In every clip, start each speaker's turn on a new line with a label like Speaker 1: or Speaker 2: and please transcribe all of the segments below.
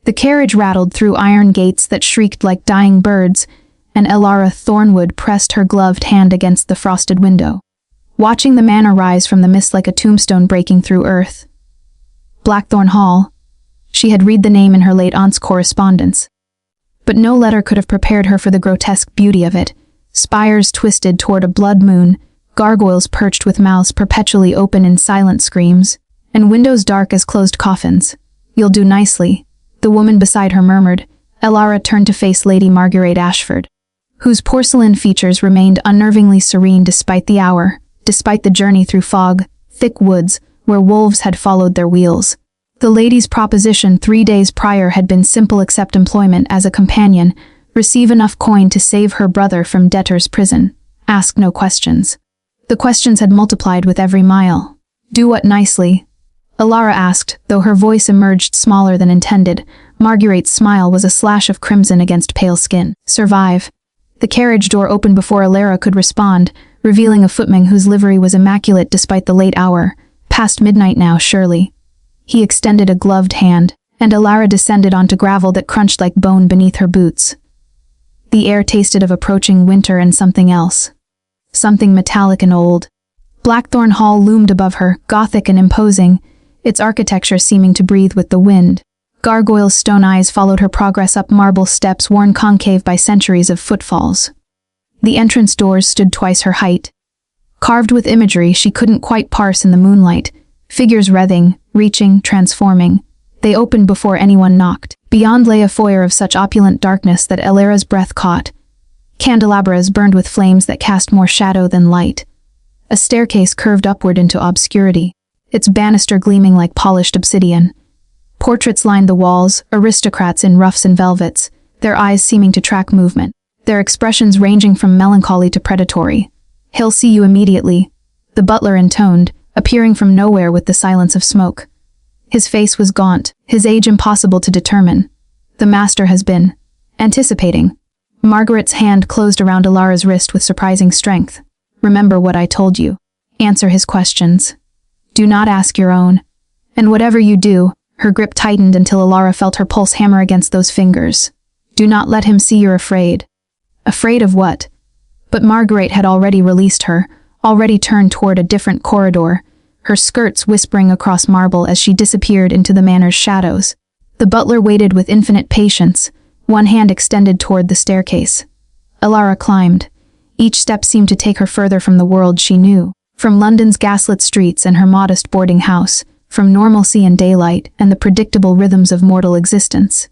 Speaker 1: The carriage rattled through iron gates that shrieked like dying birds, and Elara Thornwood pressed her gloved hand against the frosted window, watching the manor rise from the mist like a tombstone breaking through earth. Blackthorn Hall. She had read the name in her late aunt's correspondence. But no letter could have prepared her for the grotesque beauty of it. Spires twisted toward a blood moon, gargoyles perched with mouths perpetually open in silent screams, and windows dark as closed coffins. "You'll do nicely," the woman beside her murmured. Elara turned to face Lady Marguerite Ashford, whose porcelain features remained unnervingly serene despite the hour, despite the journey through fog, thick woods, where wolves had followed their wheels. The lady's proposition 3 days prior had been simple: accept employment as a companion, receive enough coin to save her brother from debtor's prison, ask no questions. The questions had multiplied with every mile. "Do what nicely?" Elara asked, though her voice emerged smaller than intended. Marguerite's smile was a slash of crimson against pale skin. "Survive." The carriage door opened before Elara could respond, revealing a footman whose livery was immaculate despite the late hour. Past midnight now, surely. He extended a gloved hand, and Elara descended onto gravel that crunched like bone beneath her boots. The air tasted of approaching winter and something else. Something metallic and old. Blackthorn Hall loomed above her, Gothic and imposing, its architecture seeming to breathe with the wind. Gargoyles' stone eyes followed her progress up marble steps worn concave by centuries of footfalls. The entrance doors stood twice her height. Carved with imagery she couldn't quite parse in the moonlight, figures writhing, reaching, transforming. They opened before anyone knocked. Beyond lay a foyer of such opulent darkness that Elara's breath caught. Candelabras burned with flames that cast more shadow than light. A staircase curved upward into obscurity, its banister gleaming like polished obsidian. Portraits lined the walls, aristocrats in ruffs and velvets, their eyes seeming to track movement, their expressions ranging from melancholy to predatory. "He'll see you immediately," the butler intoned, appearing from nowhere with the silence of smoke. His face was gaunt, his age impossible to determine. "The master has been anticipating." Margaret's hand closed around Elara's wrist with surprising strength. "Remember what I told you. Answer his questions. Do not ask your own. And whatever you do," her grip tightened until Elara felt her pulse hammer against those fingers. "Do not let him see you're afraid." Afraid of what? But Marguerite had already released her, already turned toward a different corridor, her skirts whispering across marble as she disappeared into the manor's shadows. The butler waited with infinite patience, one hand extended toward the staircase. Elara climbed. Each step seemed to take her further from the world she knew, from London's gaslit streets and her modest boarding house, from normalcy and daylight and the predictable rhythms of mortal existence.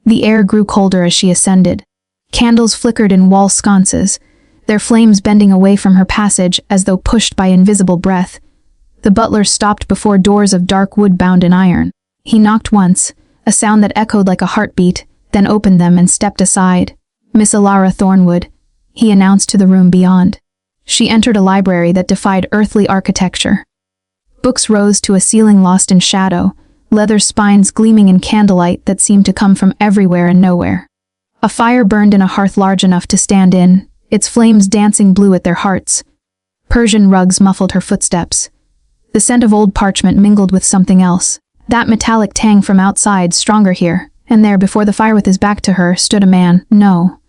Speaker 1: The air grew colder as she ascended. Candles flickered in wall sconces, their flames bending away from her passage as though pushed by invisible breath. The butler stopped before doors of dark wood bound in iron. He knocked once, a sound that echoed like a heartbeat, then opened them and stepped aside. "Miss Elara Thornwood," he announced to the room beyond. She entered a library that defied earthly architecture. Books rose to a ceiling lost in shadow, leather spines gleaming in candlelight that seemed to come from everywhere and nowhere. A fire burned in a hearth large enough to stand in, its flames dancing blue at their hearts. Persian rugs muffled her footsteps. The scent of old parchment mingled with something else. That metallic tang from outside, stronger here, and there before the fire with his back to her stood a man. No,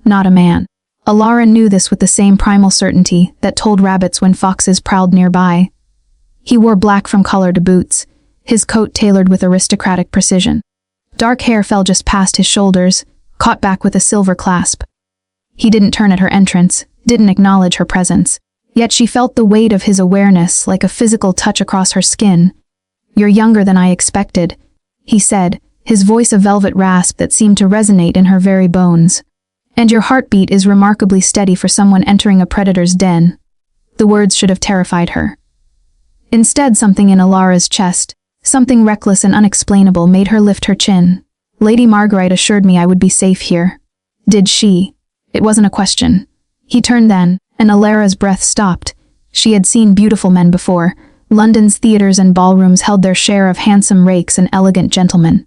Speaker 1: not a man. Elara knew this with the same primal certainty that told rabbits when foxes prowled nearby. He wore black from collar to boots, his coat tailored with aristocratic precision. Dark hair fell just past his shoulders, caught back with a silver clasp. He didn't turn at her entrance, didn't acknowledge her presence. Yet she felt the weight of his awareness like a physical touch across her skin. "You're younger than I expected," he said, his voice a velvet rasp that seemed to resonate in her very bones. "And your heartbeat is remarkably steady for someone entering a predator's den." The words should have terrified her. Instead, something in Elara's chest, something reckless and unexplainable, made her lift her chin. "Lady Marguerite assured me I would be safe here." Did she? It wasn't a question. He turned then, and Elara's breath stopped. She had seen beautiful men before. London's theaters and ballrooms held their share of handsome rakes and elegant gentlemen.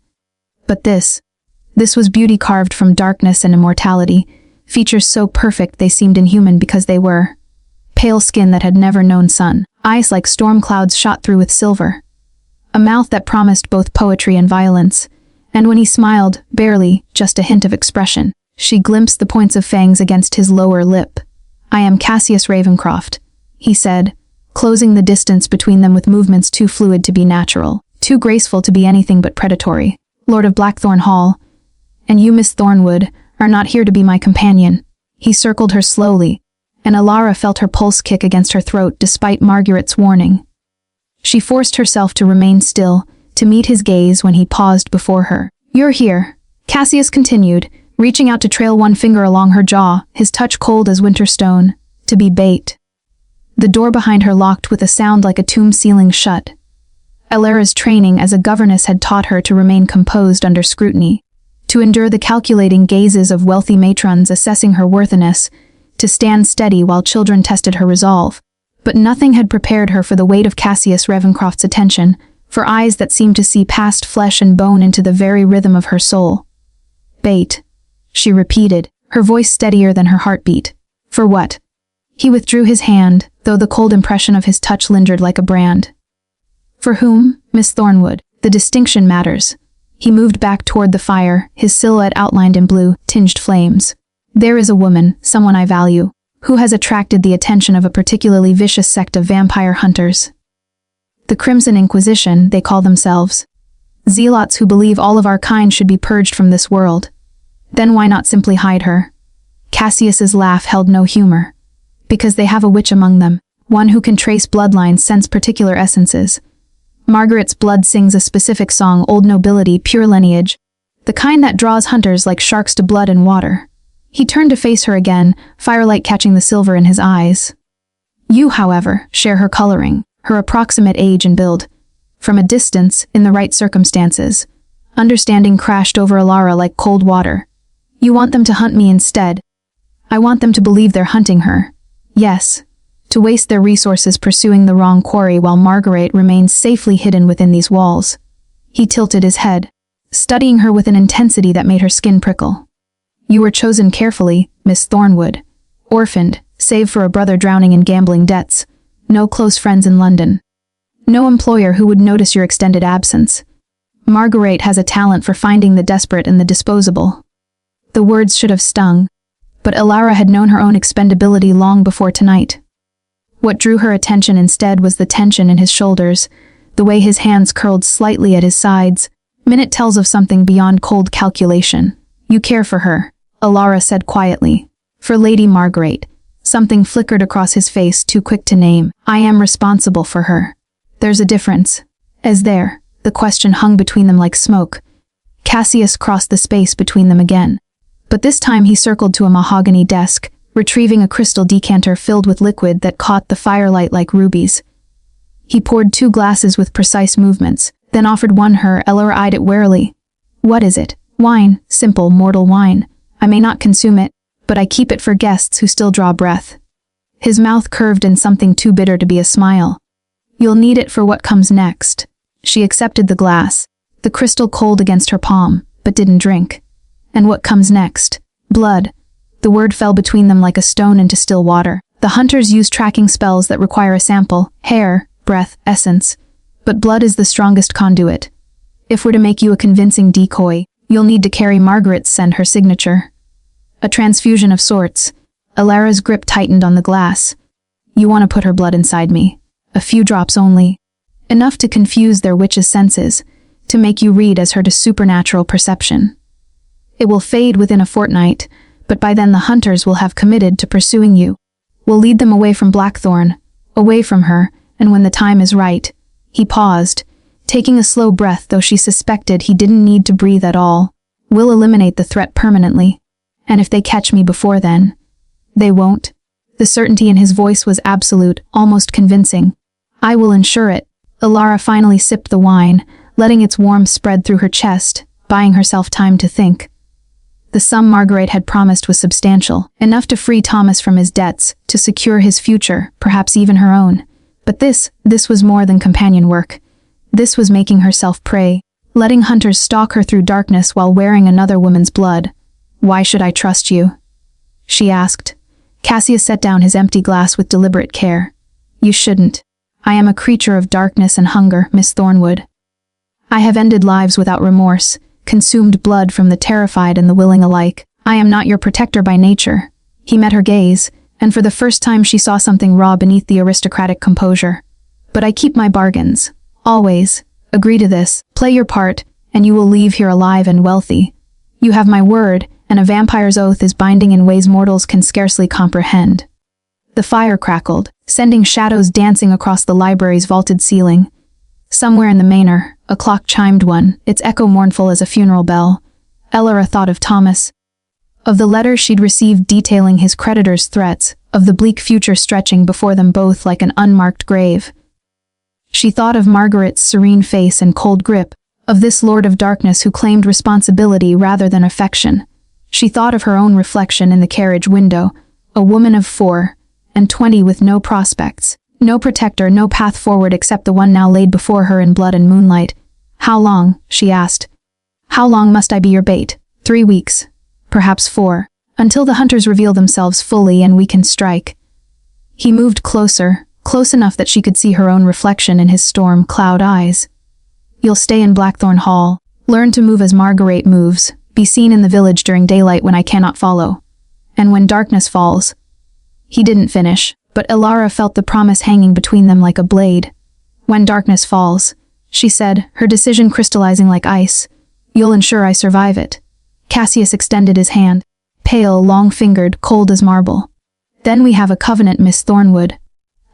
Speaker 1: But this was beauty carved from darkness and immortality, features so perfect they seemed inhuman because they were. Pale skin that had never known sun, eyes like storm clouds shot through with silver. A mouth that promised both poetry and violence, And when he smiled, barely, just a hint of expression, she glimpsed the points of fangs against his lower lip. "I am Cassius Ravencroft," he said, closing the distance between them with movements too fluid to be natural, too graceful to be anything but predatory. "Lord of Blackthorn Hall. And you, Miss Thornwood, are not here to be my companion." He circled her slowly, and Alara felt her pulse kick against her throat despite Margaret's warning. She forced herself to remain still, to meet his gaze when he paused before her. "You're here," Cassius continued, reaching out to trail one finger along her jaw, his touch cold as winter stone, "to be bait." The door behind her locked with a sound like a tomb ceiling shut. Alara's training as a governess had taught her to remain composed under scrutiny, to endure the calculating gazes of wealthy matrons assessing her worthiness, to stand steady while children tested her resolve. But nothing had prepared her for the weight of Cassius Ravencroft's attention, for eyes that seemed to see past flesh and bone into the very rhythm of her soul. "Bait," she repeated, her voice steadier than her heartbeat. "For what?" He withdrew his hand, though the cold impression of his touch lingered like a brand. "For whom, Miss Thornwood? The distinction matters." He moved back toward the fire, his silhouette outlined in blue, tinged flames. "There is a woman, someone I value, who has attracted the attention of a particularly vicious sect of vampire hunters. The Crimson Inquisition, they call themselves. Zealots who believe all of our kind should be purged from this world. Then why not simply hide her?" Cassius's laugh held no humor. "Because they have a witch among them, one who can trace bloodlines, sense particular essences. Margaret's blood sings a specific song, old nobility, pure lineage, the kind that draws hunters like sharks to blood and water." He turned to face her again, firelight catching the silver in his eyes. "You, however, share her coloring, her approximate age and build. From a distance, in the right circumstances, understanding crashed over Alara like cold water. You want them to hunt me instead. I want them to believe they're hunting her. Yes, to waste their resources pursuing the wrong quarry while Margaret remains safely hidden within these walls." He tilted his head, studying her with an intensity that made her skin prickle. "You were chosen carefully, Miss Thornwood. Orphaned, save for a brother drowning in gambling debts. No close friends in London. No employer who would notice your extended absence. Margaret has a talent for finding the desperate and the disposable." The words should have stung, but Alara had known her own expendability long before tonight. What drew her attention instead was the tension in his shoulders, the way his hands curled slightly at his sides. "Minute tells of something beyond cold calculation. You care for her," Alara said quietly. "For Lady Margaret." Something flickered across his face, too quick to name. "I am responsible for her." "There's a difference." As there, the question hung between them like smoke. Cassius crossed the space between them again. But this time he circled to a mahogany desk, retrieving a crystal decanter filled with liquid that caught the firelight like rubies. He poured 2 glasses with precise movements, then offered one her. Alara eyed it warily. "What is it?" "Wine, simple, mortal wine. I may not consume it, but I keep it for guests who still draw breath." His mouth curved in something too bitter to be a smile. "You'll need it for what comes next." She accepted the glass, the crystal cold against her palm, but didn't drink. "And what comes next?" "Blood." The word fell between them like a stone into still water. The hunters use tracking spells that require a sample, hair, breath, essence. But blood is the strongest conduit. If we're to make you a convincing decoy, you'll need to carry Margaret's scent, her signature. A transfusion of sorts. Alara's grip tightened on the glass. "You want to put her blood inside me. A few drops only. Enough to confuse their witch's senses, to make you read as her to supernatural perception. It will fade within a fortnight, but by then the hunters will have committed to pursuing you. We'll lead them away from Blackthorn, away from her, and when the time is right." He paused, taking a slow breath, though she suspected he didn't need to breathe at all. "We'll eliminate the threat permanently. And if they catch me before then, they won't." The certainty in his voice was absolute, almost convincing. "I will ensure it." Alara finally sipped the wine, letting its warmth spread through her chest, buying herself time to think. The sum Margaret had promised was substantial, enough to free Thomas from his debts, to secure his future, perhaps even her own. But this was more than companion work. This was making herself prey, letting hunters stalk her through darkness while wearing another woman's blood. "Why should I trust you?" she asked. Cassius set down his empty glass with deliberate care. "You shouldn't. I am a creature of darkness and hunger, Miss Thornwood. I have ended lives without remorse, consumed blood from the terrified and the willing alike. I am not your protector by nature. He met her gaze, and for the first time she saw something raw beneath the aristocratic composure. But I keep my bargains. Always. Agree to this, play your part, and you will leave here alive and wealthy. You have my word, and a vampire's oath is binding in ways mortals can scarcely comprehend. The fire crackled, sending shadows dancing across the library's vaulted ceiling. Somewhere in the manor, a clock chimed one, its echo mournful as a funeral bell. Elora thought of Thomas, of the letters she'd received detailing his creditors' threats, of the bleak future stretching before them both like an unmarked grave. She thought of Margaret's serene face and cold grip, of this Lord of Darkness who claimed responsibility rather than affection. She thought of her own reflection in the carriage window, a woman of 24 with no prospects, no protector, no path forward except the one now laid before her in blood and moonlight. How long, she asked. How long must I be your bait? 3 weeks. Perhaps 4. Until the hunters reveal themselves fully and we can strike. He moved closer, close enough that she could see her own reflection in his storm cloud eyes. You'll stay in Blackthorn Hall, learn to move as Marguerite moves, be seen in the village during daylight when I cannot follow. And when darkness falls. He didn't finish, but Elora felt the promise hanging between them like a blade. When darkness falls, she said, her decision crystallizing like ice, you'll ensure I survive it. Cassius extended his hand, pale, long-fingered, cold as marble. Then we have a covenant, Miss Thornwood.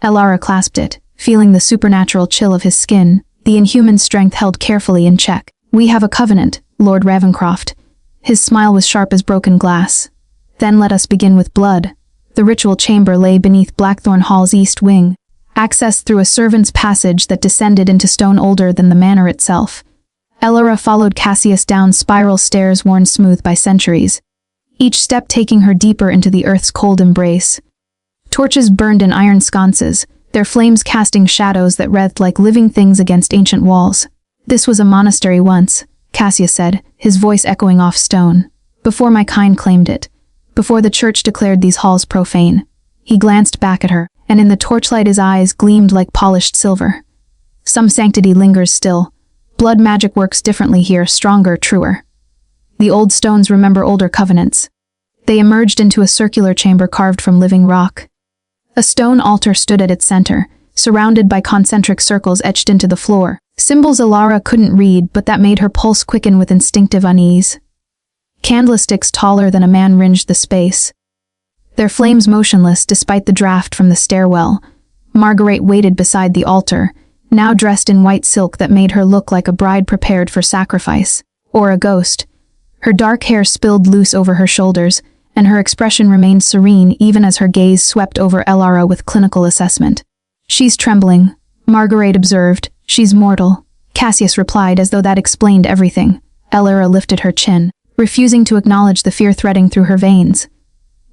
Speaker 1: Elora clasped it, feeling the supernatural chill of his skin, the inhuman strength held carefully in check. We have a covenant, Lord Ravencroft. His smile was sharp as broken glass. Then let us begin with blood. The ritual chamber lay beneath Blackthorn Hall's east wing, accessed through a servant's passage that descended into stone older than the manor itself. Elora followed Cassius down spiral stairs worn smooth by centuries, each step taking her deeper into the earth's cold embrace. Torches burned in iron sconces, their flames casting shadows that writhed like living things against ancient walls. This was a monastery once, Cassius said, his voice echoing off stone. Before my kind claimed it. Before the church declared these halls profane. He glanced back at her, and in the torchlight his eyes gleamed like polished silver. Some sanctity lingers still. Blood magic works differently here, stronger, truer. The old stones remember older covenants. They emerged into a circular chamber carved from living rock. A stone altar stood at its center, surrounded by concentric circles etched into the floor. Symbols Elora couldn't read, but that made her pulse quicken with instinctive unease. Candlesticks taller than a man ringed the space, their flames motionless despite the draft from the stairwell. Marguerite waited beside the altar, now dressed in white silk that made her look like a bride prepared for sacrifice, or a ghost. Her dark hair spilled loose over her shoulders, and her expression remained serene even as her gaze swept over Elora with clinical assessment. She's trembling, Marguerite observed. She's mortal, Cassius replied as though that explained everything. Elora lifted her chin, refusing to acknowledge the fear threading through her veins.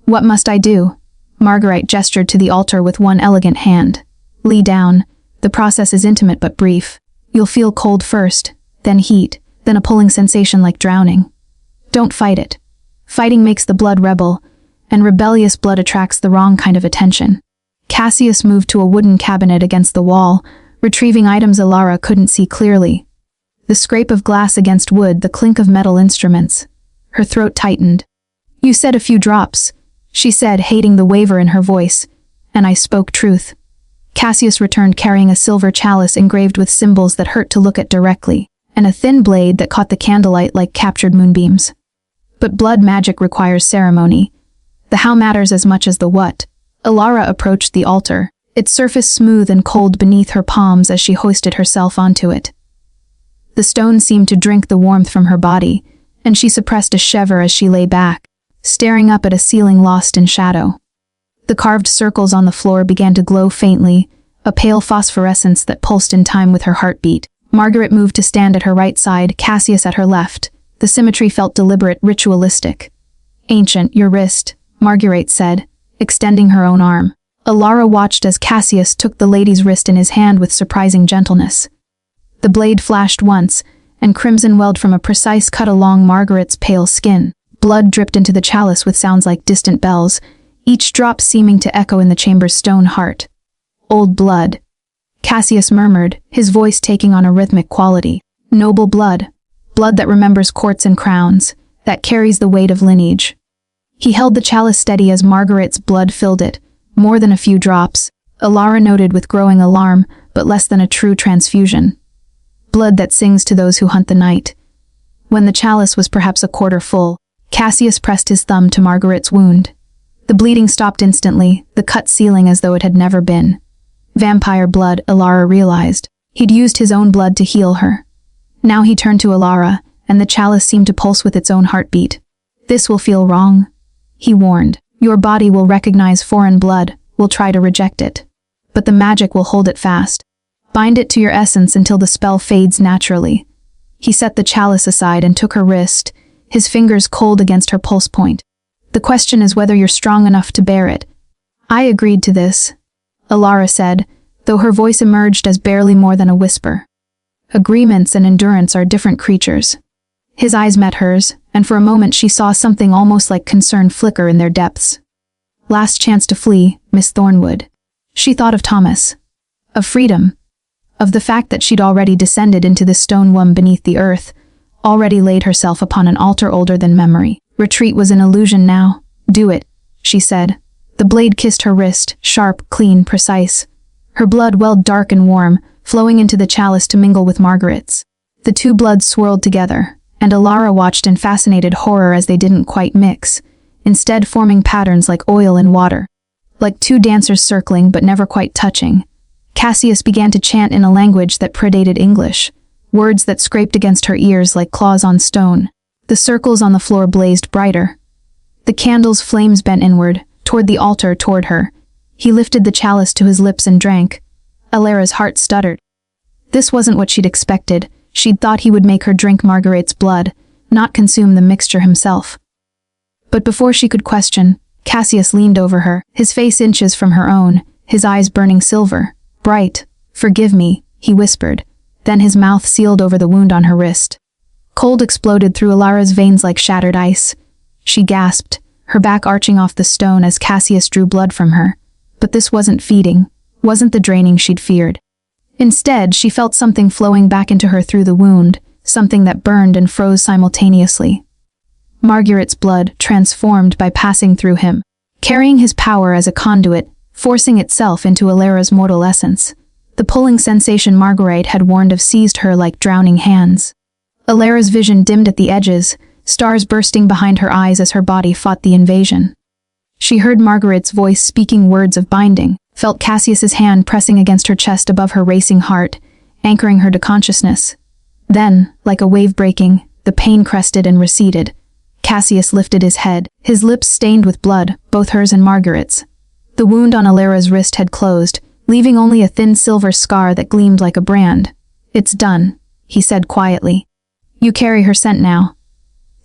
Speaker 1: What must I do? Marguerite gestured to the altar with one elegant hand. Lie down. The process is intimate but brief. You'll feel cold first, then heat, then a pulling sensation like drowning. Don't fight it. Fighting makes the blood rebel, and rebellious blood attracts the wrong kind of attention. Cassius moved to a wooden cabinet against the wall, retrieving items Elora couldn't see clearly. The scrape of glass against wood, the clink of metal instruments. Her throat tightened. You said a few drops, she said, hating the waver in her voice, and I spoke truth. Cassius returned carrying a silver chalice engraved with symbols that hurt to look at directly, and a thin blade that caught the candlelight like captured moonbeams. But blood magic requires ceremony. The how matters as much as the what. Elora approached the altar, its surface smooth and cold beneath her palms as she hoisted herself onto it. The stone seemed to drink the warmth from her body, and she suppressed a shiver as she lay back, staring up at a ceiling lost in shadow. The carved circles on the floor began to glow faintly, a pale phosphorescence that pulsed in time with her heartbeat. Margaret moved to stand at her right side, Cassius at her left. The symmetry felt deliberate, ritualistic. Ancient, your wrist, Marguerite said, extending her own arm. Elora watched as Cassius took the lady's wrist in his hand with surprising gentleness. The blade flashed once, and crimson welled from a precise cut along Margaret's pale skin. Blood dripped into the chalice with sounds like distant bells, each drop seeming to echo in the chamber's stone heart. Old blood, Cassius murmured, his voice taking on a rhythmic quality. Noble blood. blood that remembers courts and crowns, that carries the weight of lineage. He held the chalice steady as Margaret's blood filled it, more than a few drops, Alara noted with growing alarm, but less than a true transfusion. Blood that sings to those who hunt the night. When the chalice was perhaps a quarter full, Cassius pressed his thumb to Margaret's wound. The bleeding stopped instantly, the cut sealing as though it had never been. Vampire blood, Alara realized. He'd used his own blood to heal her. Now he turned to Alara, and the chalice seemed to pulse with its own heartbeat. "This will feel wrong," he warned. "Your body will recognize foreign blood, will try to reject it. But the magic will hold it fast. Bind it to your essence until the spell fades naturally." He set the chalice aside and took her wrist, his fingers cold against her pulse point. "The question is whether you're strong enough to bear it." "I agreed to this," Alara said, though her voice emerged as barely more than a whisper. "Agreements and endurance are different creatures." His eyes met hers, and for a moment she saw something almost like concern flicker in their depths. Last chance to flee, Miss Thornwood. She thought of Thomas. Of freedom. Of the fact that she'd already descended into the stone womb beneath the earth, already laid herself upon an altar older than memory. Retreat was an illusion now. "Do it," she said. The blade kissed her wrist, sharp, clean, precise. Her blood welled dark and warm, flowing into the chalice to mingle with Margaret's. The two bloods swirled together, and Alara watched in fascinated horror as they didn't quite mix, instead forming patterns like oil and water. Like two dancers circling but never quite touching. Cassius began to chant in a language that predated English, words that scraped against her ears like claws on stone. The circles on the floor blazed brighter. The candle's flames bent inward, toward the altar, toward her. He lifted the chalice to his lips and drank. Alara's heart stuttered. This wasn't what she'd expected. She'd thought he would make her drink Margaret's blood, not consume the mixture himself. But before she could question, Cassius leaned over her, his face inches from her own, his eyes burning silver. "Bright, forgive me," he whispered. Then his mouth sealed over the wound on her wrist. Cold exploded through Alara's veins like shattered ice. She gasped, her back arching off the stone as Cassius drew blood from her. But this wasn't feeding, wasn't the draining she'd feared. Instead, she felt something flowing back into her through the wound, something that burned and froze simultaneously. Margaret's blood, transformed by passing through him, carrying his power as a conduit, forcing itself into Alara's mortal essence. The pulling sensation Margaret had warned of seized her like drowning hands. Alara's vision dimmed at the edges, stars bursting behind her eyes as her body fought the invasion. She heard Margaret's voice speaking words of binding, felt Cassius's hand pressing against her chest above her racing heart, anchoring her to consciousness. Then, like a wave breaking, the pain crested and receded. Cassius lifted his head, his lips stained with blood, both hers and Margaret's. The wound on Alara's wrist had closed, leaving only a thin silver scar that gleamed like a brand. "It's done," he said quietly. "You carry her scent now.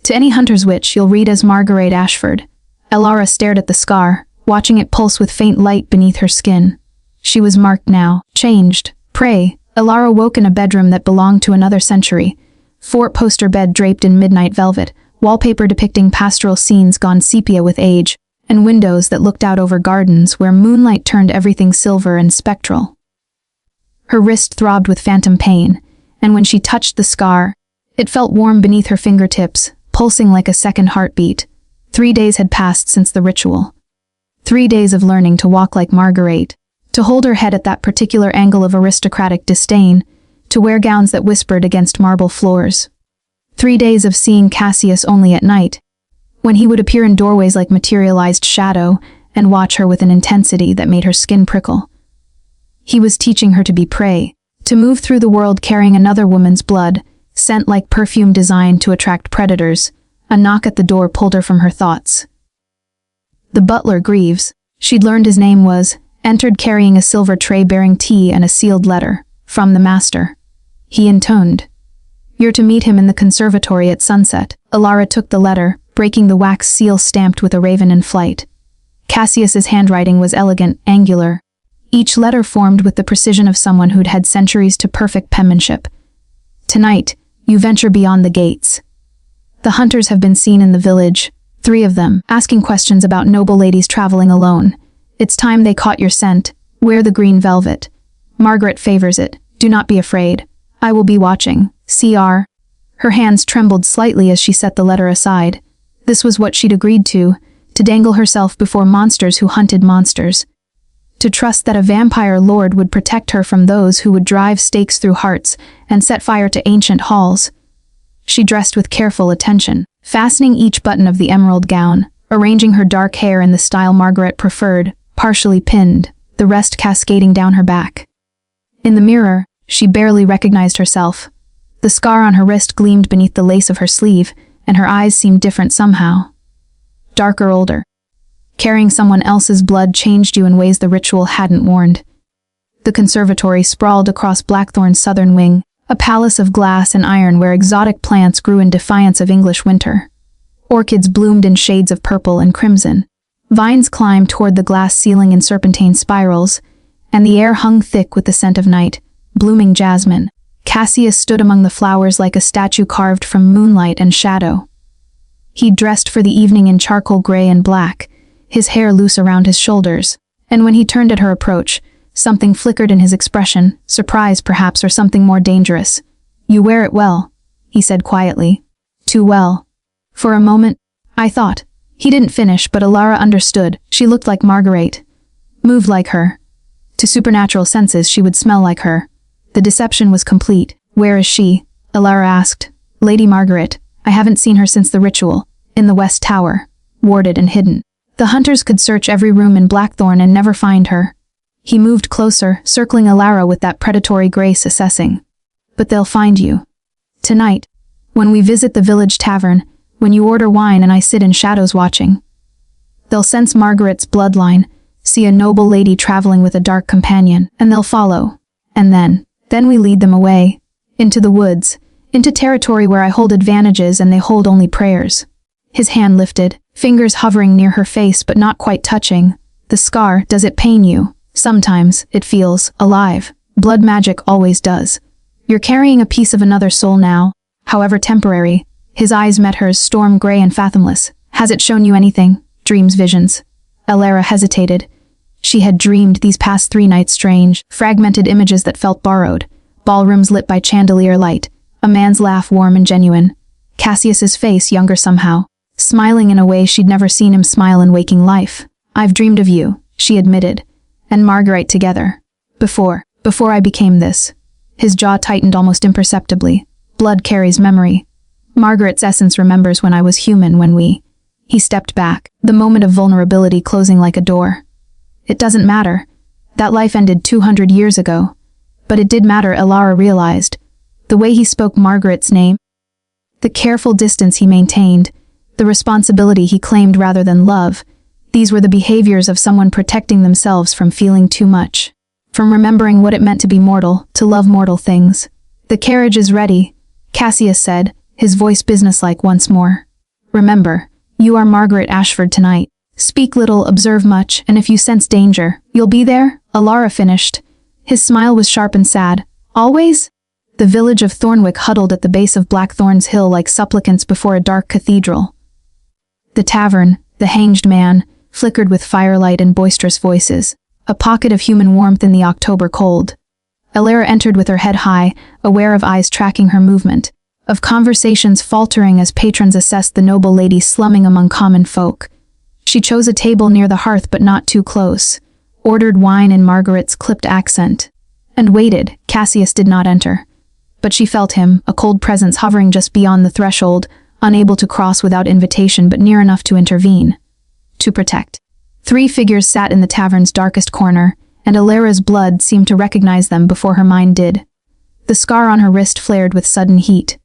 Speaker 1: To any hunter's witch, you'll read as Margaret Ashford." Alara stared at the scar, watching it pulse with faint light beneath her skin. She was marked now, changed. Prey. Alara woke in a bedroom that belonged to another century. Four-poster bed draped in midnight velvet, wallpaper depicting pastoral scenes gone sepia with age, and windows that looked out over gardens where moonlight turned everything silver and spectral. Her wrist throbbed with phantom pain, and when she touched the scar, it felt warm beneath her fingertips, pulsing like a second heartbeat. 3 days had passed since the ritual. 3 days of learning to walk like Margaret, to hold her head at that particular angle of aristocratic disdain, to wear gowns that whispered against marble floors. 3 days of seeing Cassius only at night, when he would appear in doorways like materialized shadow and watch her with an intensity that made her skin prickle. He was teaching her to be prey, to move through the world carrying another woman's blood, scent like perfume designed to attract predators. A knock at the door pulled her from her thoughts. The butler, Greaves, she'd learned his name was, entered carrying a silver tray bearing tea and a sealed letter, from the master. He intoned, "You're to meet him in the conservatory at sunset." Alara took the letter, breaking the wax seal stamped with a raven in flight. Cassius's handwriting was elegant, angular. Each letter formed with the precision of someone who'd had centuries to perfect penmanship. "Tonight, you venture beyond the gates. The hunters have been seen in the village, 3 of them, asking questions about noble ladies traveling alone. It's time they caught your scent. Wear the green velvet. Margaret favors it. Do not be afraid. I will be watching. C.R." Her hands trembled slightly as she set the letter aside. This was what she'd agreed to dangle herself before monsters who hunted monsters. To trust that a vampire lord would protect her from those who would drive stakes through hearts and set fire to ancient halls. She dressed with careful attention, fastening each button of the emerald gown, arranging her dark hair in the style Margaret preferred, partially pinned, the rest cascading down her back. In the mirror, she barely recognized herself. The scar on her wrist gleamed beneath the lace of her sleeve, and her eyes seemed different somehow. Darker, older. Carrying someone else's blood changed you in ways the ritual hadn't warned. The conservatory sprawled across Blackthorn's southern wing, a palace of glass and iron where exotic plants grew in defiance of English winter. Orchids bloomed in shades of purple and crimson. Vines climbed toward the glass ceiling in serpentine spirals, and the air hung thick with the scent of night, blooming jasmine. Cassius stood among the flowers like a statue carved from moonlight and shadow. He dressed for the evening in charcoal gray and black, his hair loose around his shoulders, and when he turned at her approach, something flickered in his expression, surprise perhaps, or something more dangerous. "You wear it well," he said quietly. "Too well." For a moment, I thought. He didn't finish, but Alara understood. She looked like Marguerite. Moved like her. To supernatural senses, she would smell like her. The deception was complete. "Where is she?" Alara asked. "Lady Margaret. I haven't seen her since the ritual. In the West Tower. Warded and hidden. The hunters could search every room in Blackthorn and never find her." He moved closer, circling Alara with that predatory grace, assessing. "But they'll find you. Tonight, when we visit the village tavern, when you order wine and I sit in shadows watching. They'll sense Margaret's bloodline, see a noble lady traveling with a dark companion, and they'll follow. And then we lead them away. Into the woods, into territory where I hold advantages and they hold only prayers." His hand lifted, fingers hovering near her face but not quite touching. "The scar, does it pain you? Sometimes, it feels alive. Blood magic always does. You're carrying a piece of another soul now, however temporary." His eyes met hers, storm gray and fathomless. "Has it shown you anything? Dreams, visions?" Alara hesitated. She had dreamed these past 3 nights strange, fragmented images that felt borrowed. Ballrooms lit by chandelier light. A man's laugh warm and genuine. Cassius's face younger somehow, smiling in a way she'd never seen him smile in waking life. "I've dreamed of you," she admitted, "and Marguerite together. Before I became this." His jaw tightened almost imperceptibly. "Blood carries memory. Margaret's essence remembers when I was human, when we..." He stepped back, the moment of vulnerability closing like a door. "It doesn't matter. That life ended 200 years ago. But it did matter," Alara realized. The way he spoke Margaret's name, the careful distance he maintained, the responsibility he claimed rather than love, these were the behaviors of someone protecting themselves from feeling too much, from remembering what it meant to be mortal, to love mortal things. "The carriage is ready," Cassius said, his voice businesslike once more. "Remember, you are Margaret Ashford tonight. Speak little, observe much, and if you sense danger, you'll be there," Alara finished. His smile was sharp and sad. "Always?" The village of Thornwick huddled at the base of Blackthorn's hill like supplicants before a dark cathedral. The tavern, the hanged man, flickered with firelight and boisterous voices, a pocket of human warmth in the October cold. Alara entered with her head high, aware of eyes tracking her movement, of conversations faltering as patrons assessed the noble lady slumming among common folk. She chose a table near the hearth but not too close, ordered wine in Margaret's clipped accent, and waited. Cassius did not enter. But she felt him, a cold presence hovering just beyond the threshold, unable to cross without invitation but near enough to intervene. To protect. 3 figures sat in the tavern's darkest corner, and Alara's blood seemed to recognize them before her mind did. The scar on her wrist flared with sudden heat.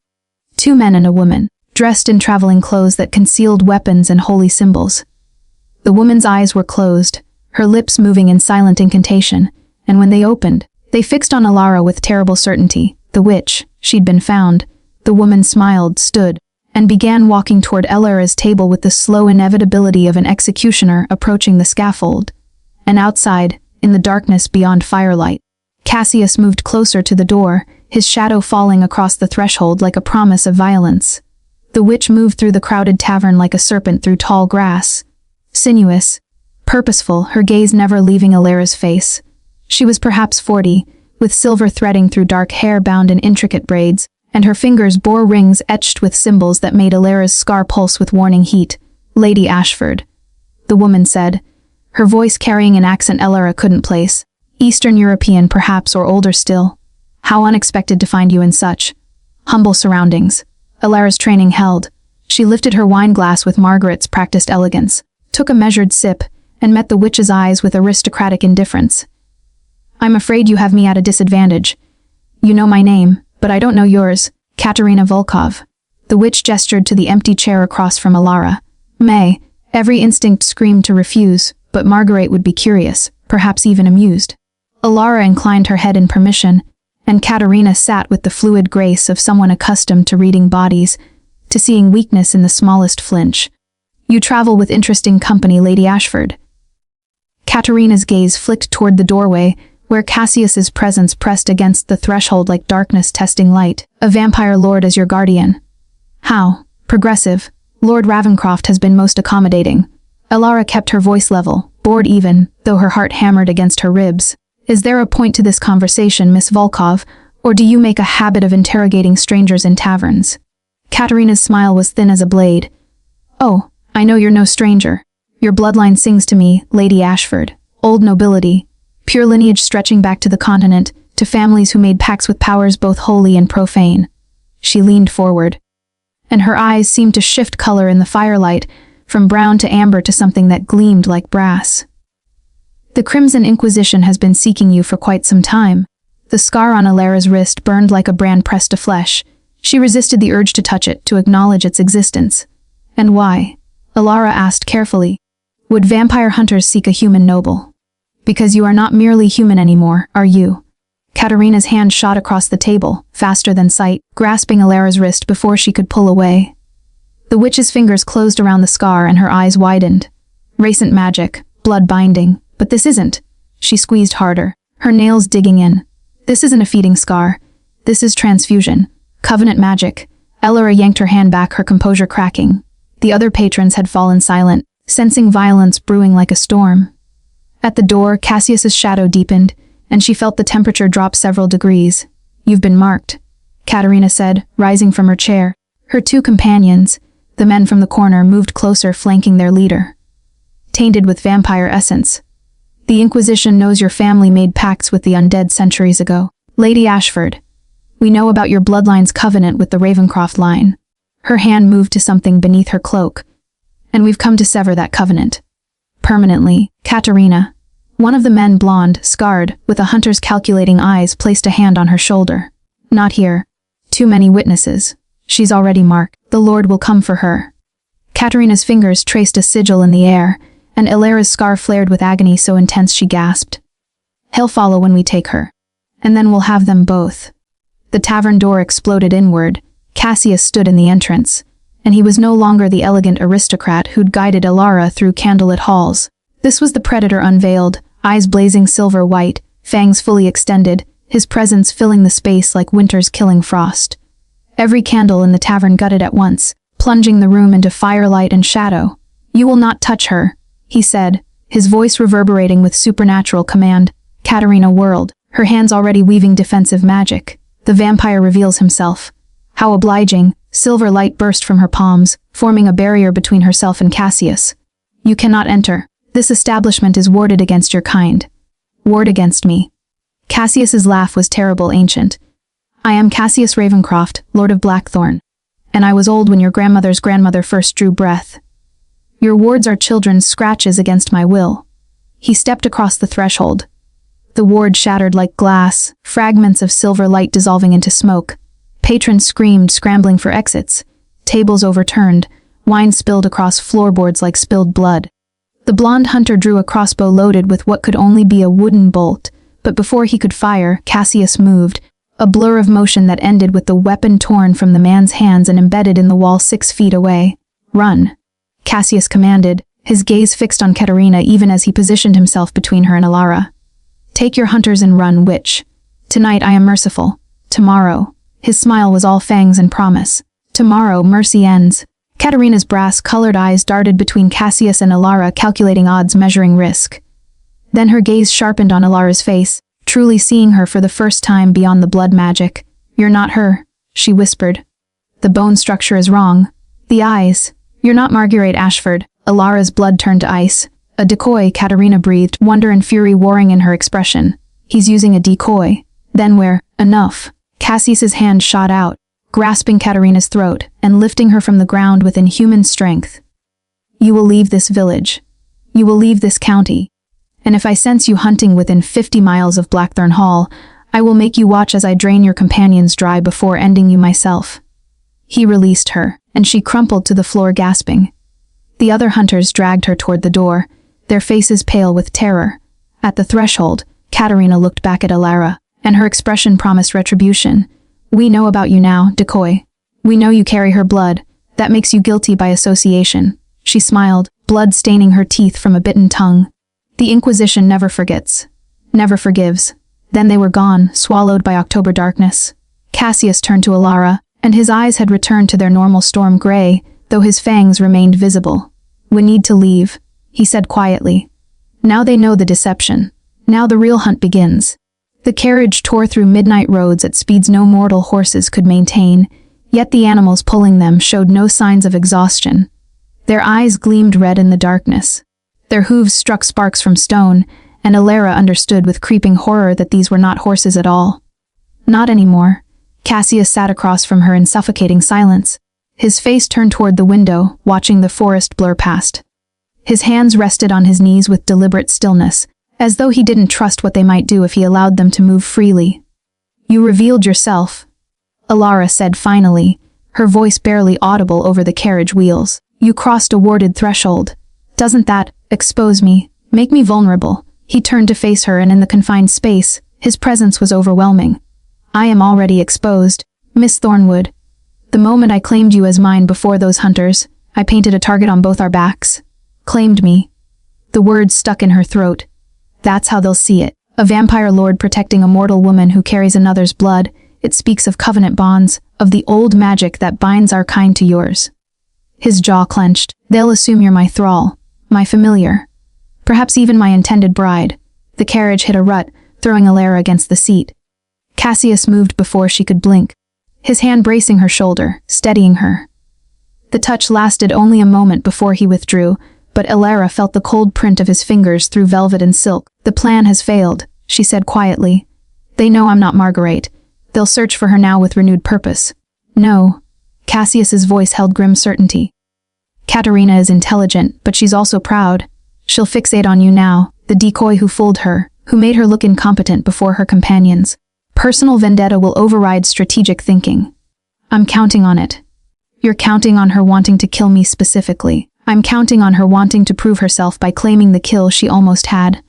Speaker 1: 2 men and a woman, dressed in traveling clothes that concealed weapons and holy symbols. The woman's eyes were closed, her lips moving in silent incantation, and when they opened, they fixed on Alara with terrible certainty. The witch, she'd been found. The woman smiled, stood, and began walking toward Alara's table with the slow inevitability of an executioner approaching the scaffold. And outside, in the darkness beyond firelight, Cassius moved closer to the door, his shadow falling across the threshold like a promise of violence. The witch moved through the crowded tavern like a serpent through tall grass. Sinuous, purposeful, her gaze never leaving Alara's face. She was perhaps 40, with silver threading through dark hair bound in intricate braids, and her fingers bore rings etched with symbols that made Alara's scar pulse with warning heat. "Lady Ashford," the woman said, her voice carrying an accent Elara couldn't place. "Eastern European, perhaps, or older still. How unexpected to find you in such humble surroundings." Alara's training held. She lifted her wine glass with Margaret's practiced elegance, took a measured sip, and met the witch's eyes with aristocratic indifference. "I'm afraid you have me at a disadvantage. You know my name, but I don't know yours. Katerina Volkov." The witch gestured to the empty chair across from Alara. May, every instinct screamed to refuse, but Margaret would be curious, perhaps even amused. Alara inclined her head in permission, and Katerina sat with the fluid grace of someone accustomed to reading bodies, to seeing weakness in the smallest flinch. "You travel with interesting company, Lady Ashford." Katerina's gaze flicked toward the doorway, where Cassius's presence pressed against the threshold like darkness testing light. "A vampire lord as your guardian." "How progressive. Lord Ravencroft has been most accommodating." Alara kept her voice level, bored even, though her heart hammered against her ribs. "Is there a point to this conversation, Miss Volkov, or do you make a habit of interrogating strangers in taverns?" Katerina's smile was thin as a blade. "Oh, I know you're no stranger. Your bloodline sings to me, Lady Ashford. Old nobility, pure lineage stretching back to the continent, to families who made pacts with powers both holy and profane." She leaned forward, and her eyes seemed to shift color in the firelight, from brown to amber to something that gleamed like brass. "The Crimson Inquisition has been seeking you for quite some time." The scar on Alara's wrist burned like a brand pressed to flesh. She resisted the urge to touch it, to acknowledge its existence. "And why?" Alara asked carefully. "Would vampire hunters seek a human noble? Because you are not merely human anymore, are you?" Katerina's hand shot across the table, faster than sight, grasping Alara's wrist before she could pull away. The witch's fingers closed around the scar and her eyes widened. "Recent magic, blood binding, but this isn't." She squeezed harder, her nails digging in. "This isn't a feeding scar. This is transfusion. Covenant magic." Elara yanked her hand back, her composure cracking. The other patrons had fallen silent, sensing violence brewing like a storm. At the door, Cassius's shadow deepened, and she felt the temperature drop several degrees. "You've been marked," Katerina said, rising from her chair. Her two companions, the men from the corner, moved closer, flanking their leader. "Tainted with vampire essence. The Inquisition knows your family made pacts with the undead centuries ago. Lady Ashford, we know about your bloodline's covenant with the Ravencroft line." Her hand moved to something beneath her cloak. "And we've come to sever that covenant. Permanently." Katerina, one of the men, blonde, scarred, with a hunter's calculating eyes, placed a hand on her shoulder. "Not here. Too many witnesses. She's already marked. The Lord will come for her." Katerina's fingers traced a sigil in the air, and Alara's scar flared with agony so intense she gasped. "He'll follow when we take her. And then we'll have them both." The tavern door exploded inward. Cassius stood in the entrance, and he was no longer the elegant aristocrat who'd guided Alara through candlelit halls. This was the predator unveiled, eyes blazing silver white, fangs fully extended, his presence filling the space like winter's killing frost. Every candle in the tavern gutted at once, plunging the room into firelight and shadow. "You will not touch her," he said, his voice reverberating with supernatural command. Katerina whirled, her hands already weaving defensive magic. The vampire reveals himself. How obliging. Silver light burst from her palms, forming a barrier between herself and Cassius. "You cannot enter. This establishment is warded against your kind." "Ward against me." Cassius's laugh was terrible, ancient. "I am Cassius Ravencroft, Lord of Blackthorn. And I was old when your grandmother's grandmother first drew breath. Your wards are children's scratches against my will." He stepped across the threshold. The ward shattered like glass, fragments of silver light dissolving into smoke. Patrons screamed, scrambling for exits. Tables overturned, wine spilled across floorboards like spilled blood. The blonde hunter drew a crossbow loaded with what could only be a wooden bolt, but before he could fire, Cassius moved, a blur of motion that ended with the weapon torn from the man's hands and embedded in the wall 6 feet away. "Run," Cassius commanded, his gaze fixed on Katerina even as he positioned himself between her and Alara. "Take your hunters and run, witch. Tonight I am merciful. Tomorrow." His smile was all fangs and promise. "Tomorrow, mercy ends." Katerina's brass-colored eyes darted between Cassius and Alara, calculating odds, measuring risk. Then her gaze sharpened on Alara's face, truly seeing her for the first time beyond the blood magic. "You're not her," she whispered. The bone structure is wrong. The eyes. You're not Marguerite Ashford. Alara's blood turned to ice. A decoy, Katerina breathed, wonder and fury warring in her expression. He's using a decoy. Then enough. Cassius's hand shot out, grasping Katerina's throat and lifting her from the ground with inhuman strength. You will leave this village. You will leave this county. And if I sense you hunting within 50 miles of Blackthorn Hall, I will make you watch as I drain your companions dry before ending you myself. He released her, and she crumpled to the floor gasping. The other hunters dragged her toward the door, their faces pale with terror. At the threshold, Katerina looked back at Alara, and her expression promised retribution. We know about you now, decoy. We know you carry her blood. That makes you guilty by association. She smiled, blood staining her teeth from a bitten tongue. The Inquisition never forgets. Never forgives. Then they were gone, swallowed by October darkness. Cassius turned to Alara, and his eyes had returned to their normal storm gray, though his fangs remained visible. We need to leave, he said quietly. Now they know the deception. Now the real hunt begins. The carriage tore through midnight roads at speeds no mortal horses could maintain, yet the animals pulling them showed no signs of exhaustion. Their eyes gleamed red in the darkness. Their hooves struck sparks from stone, and Alara understood with creeping horror that these were not horses at all. Not anymore. Cassius sat across from her in suffocating silence. His face turned toward the window, watching the forest blur past. His hands rested on his knees with deliberate stillness, as though he didn't trust what they might do if he allowed them to move freely. You revealed yourself, Alara said finally, her voice barely audible over the carriage wheels. You crossed a warded threshold. Doesn't that expose me, make me vulnerable? He turned to face her, and in the confined space, his presence was overwhelming. I am already exposed, Miss Thornwood. The moment I claimed you as mine before those hunters, I painted a target on both our backs. Claimed me. The words stuck in her throat. That's how they'll see it. A vampire lord protecting a mortal woman who carries another's blood. It speaks of covenant bonds, of the old magic that binds our kind to yours. His jaw clenched. They'll assume you're my thrall, my familiar. Perhaps even my intended bride. The carriage hit a rut, throwing Alara against the seat. Cassius moved before she could blink, his hand bracing her shoulder, steadying her. The touch lasted only a moment before he withdrew, but Alara felt the cold print of his fingers through velvet and silk. The plan has failed, she said quietly. They know I'm not Marguerite. They'll search for her now with renewed purpose. No. Cassius's voice held grim certainty. Katerina is intelligent, but she's also proud. She'll fixate on you now, the decoy who fooled her, who made her look incompetent before her companions. Personal vendetta will override strategic thinking. I'm counting on it. You're counting on her wanting to kill me specifically. I'm counting on her wanting to prove herself by claiming the kill she almost had.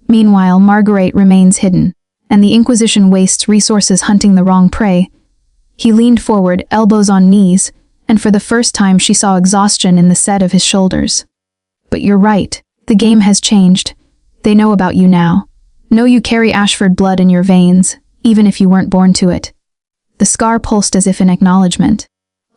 Speaker 1: Meanwhile, Marguerite remains hidden, and the Inquisition wastes resources hunting the wrong prey. He leaned forward, elbows on knees, and for the first time she saw exhaustion in the set of his shoulders. But you're right. The game has changed. They know about you now. Know you carry Ashford blood in your veins, even if you weren't born to it. The scar pulsed as if in acknowledgement.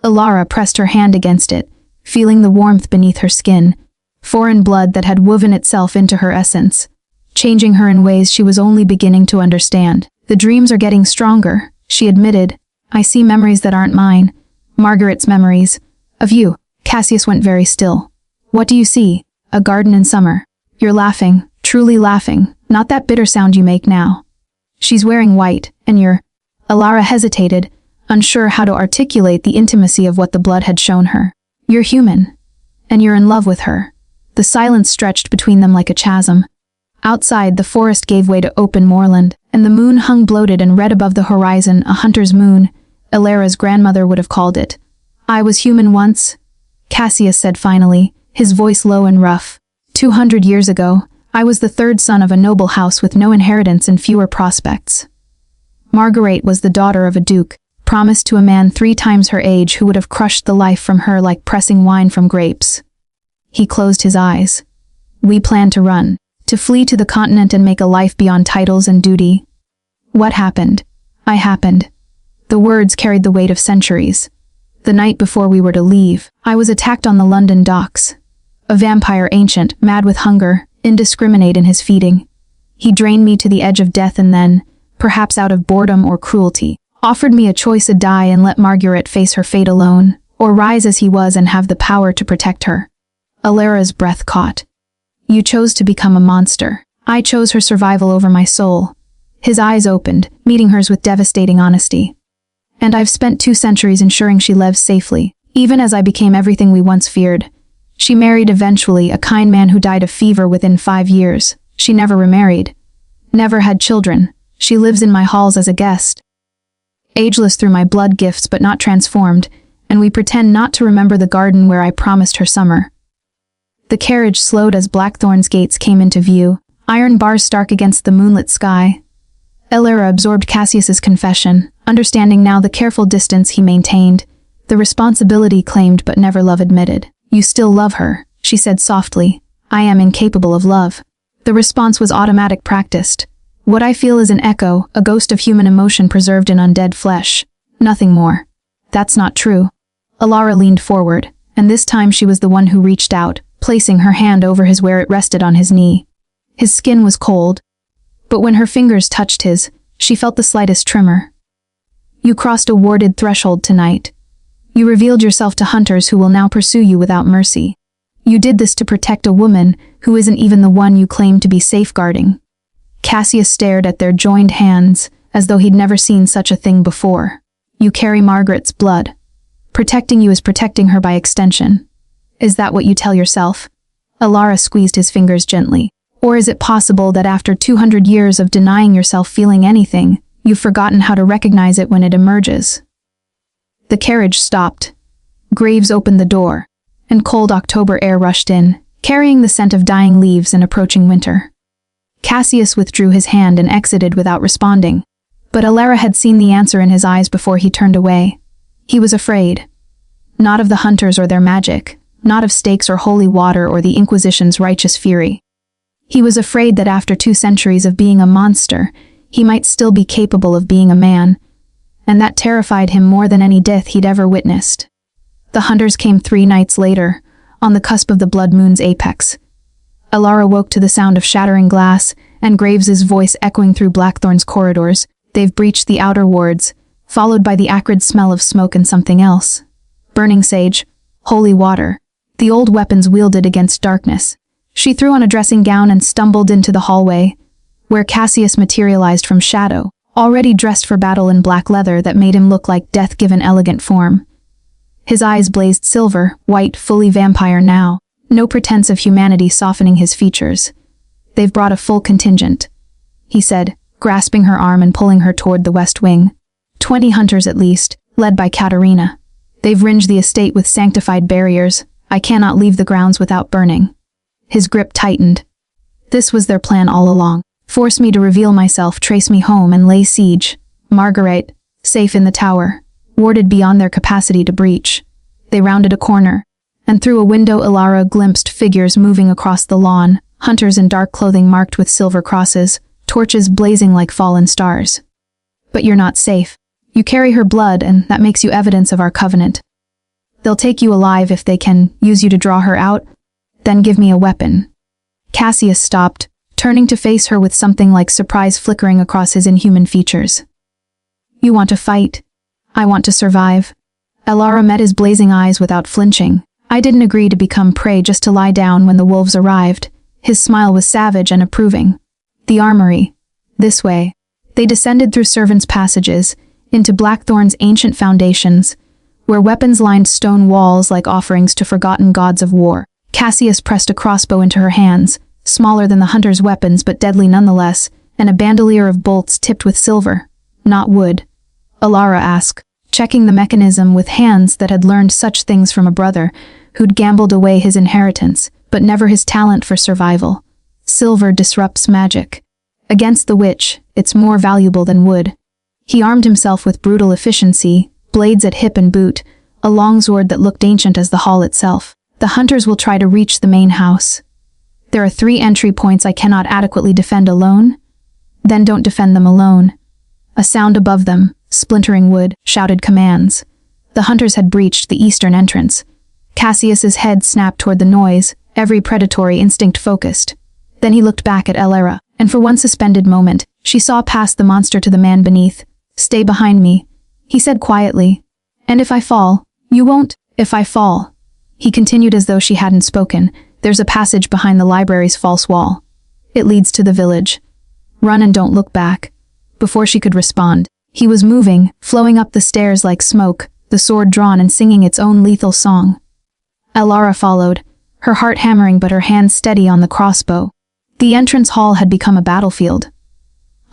Speaker 1: Alara pressed her hand against it, feeling the warmth beneath her skin, foreign blood that had woven itself into her essence, changing her in ways she was only beginning to understand. The dreams are getting stronger, she admitted. I see memories that aren't mine. Margaret's memories. Of you. Cassius went very still. What do you see? A garden in summer. You're laughing, truly laughing, not that bitter sound you make now. She's wearing white, and you're... Alara hesitated, unsure how to articulate the intimacy of what the blood had shown her. You're human. And you're in love with her. The silence stretched between them like a chasm. Outside, the forest gave way to open moorland, and the moon hung bloated and red above the horizon, a hunter's moon, Alara's grandmother would have called it. I was human once, Cassius said finally, his voice low and rough. 200 years ago, I was the third son of a noble house with no inheritance and fewer prospects. Marguerite was the daughter of a duke, promised to a man 3 times her age who would have crushed the life from her like pressing wine from grapes. He closed his eyes. We planned to run, to flee to the continent and make a life beyond titles and duty. What happened? I happened. The words carried the weight of centuries. The night before we were to leave, I was attacked on the London docks. A vampire ancient, mad with hunger, indiscriminate in his feeding. He drained me to the edge of death and then, perhaps out of boredom or cruelty, Offered me a choice: a die and let Margaret face her fate alone, or rise as he was and have the power to protect her. Alara's breath caught. You chose to become a monster. I chose her survival over my soul. His eyes opened, meeting hers with devastating honesty. And I've spent 2 centuries ensuring she lives safely, even as I became everything we once feared. She married eventually, a kind man who died of fever within 5 years. She never remarried. Never had children. She lives in my halls as a guest. Ageless through my blood gifts but not transformed, and we pretend not to remember the garden where I promised her summer. The carriage slowed as Blackthorn's gates came into view, iron bars stark against the moonlit sky. Alara absorbed Cassius's confession, understanding now the careful distance he maintained, the responsibility claimed but never love admitted. You still love her, she said softly. I am incapable of love. The response was automatic, practiced. What I feel is an echo, a ghost of human emotion preserved in undead flesh. Nothing more. That's not true. Alara leaned forward, and this time she was the one who reached out, placing her hand over his where it rested on his knee. His skin was cold, but when her fingers touched his, she felt the slightest tremor. You crossed a warded threshold tonight. You revealed yourself to hunters who will now pursue you without mercy. You did this to protect a woman who isn't even the one you claim to be safeguarding. Cassius stared at their joined hands, as though he'd never seen such a thing before. You carry Margaret's blood. Protecting you is protecting her by extension. Is that what you tell yourself? Alara squeezed his fingers gently. Or is it possible that after 200 years of denying yourself feeling anything, you've forgotten how to recognize it when it emerges? The carriage stopped. Graves opened the door, and cold October air rushed in, carrying the scent of dying leaves and approaching winter. Cassius withdrew his hand and exited without responding, but Alara had seen the answer in his eyes before he turned away. He was afraid. Not of the hunters or their magic, not of stakes or holy water or the Inquisition's righteous fury. He was afraid that after 2 centuries of being a monster, he might still be capable of being a man, and that terrified him more than any death he'd ever witnessed. The hunters came 3 nights later, on the cusp of the blood moon's apex. Alara woke to the sound of shattering glass, and Graves's voice echoing through Blackthorn's corridors. They've breached the outer wards, followed by the acrid smell of smoke and something else. Burning sage, holy water, the old weapons wielded against darkness. She threw on a dressing gown and stumbled into the hallway, where Cassius materialized from shadow, already dressed for battle in black leather that made him look like death given elegant form. His eyes blazed silver, white, fully vampire now, no pretense of humanity softening his features. They've brought a full contingent, he said, grasping her arm and pulling her toward the west wing. 20 hunters at least, led by Katerina. They've ringed the estate with sanctified barriers. I cannot leave the grounds without burning. His grip tightened. This was their plan all along. Force me to reveal myself, trace me home, and lay siege. Margaret, safe in the tower, warded beyond their capacity to breach. They rounded a corner, and through a window Alara glimpsed figures moving across the lawn, hunters in dark clothing marked with silver crosses, torches blazing like fallen stars. But you're not safe. You carry her blood, and that makes you evidence of our covenant. They'll take you alive if they can use you to draw her out. Then give me a weapon. Cassius stopped, turning to face her with something like surprise flickering across his inhuman features. You want to fight? I want to survive. Alara met his blazing eyes without flinching. I didn't agree to become prey just to lie down when the wolves arrived. His smile was savage and approving. The armory. This way. They descended through servants' passages, into Blackthorn's ancient foundations, where weapons lined stone walls like offerings to forgotten gods of war. Cassius pressed a crossbow into her hands, smaller than the hunter's weapons but deadly nonetheless, and a bandolier of bolts tipped with silver, not wood. Alara asked, checking the mechanism with hands that had learned such things from a brother who'd gambled away his inheritance, but never his talent for survival. Silver disrupts magic. Against the witch, it's more valuable than wood. He armed himself with brutal efficiency, blades at hip and boot, a longsword that looked ancient as the hall itself. The hunters will try to reach the main house. There are 3 entry points I cannot adequately defend alone. Then don't defend them alone. A sound above them, splintering wood, shouted commands. The hunters had breached the eastern entrance. Cassius's head snapped toward the noise, every predatory instinct focused. Then he looked back at Alara, and for one suspended moment, she saw past the monster to the man beneath. Stay behind me, He said quietly, "And if I fall, you won't, if I fall." He continued as though she hadn't spoken, "There's a passage behind the library's false wall. It leads to the village. Run and don't look back." Before she could respond, he was moving, flowing up the stairs like smoke, the sword drawn and singing its own lethal song. Elara followed, her heart hammering but her hands steady on the crossbow. The entrance hall had become a battlefield.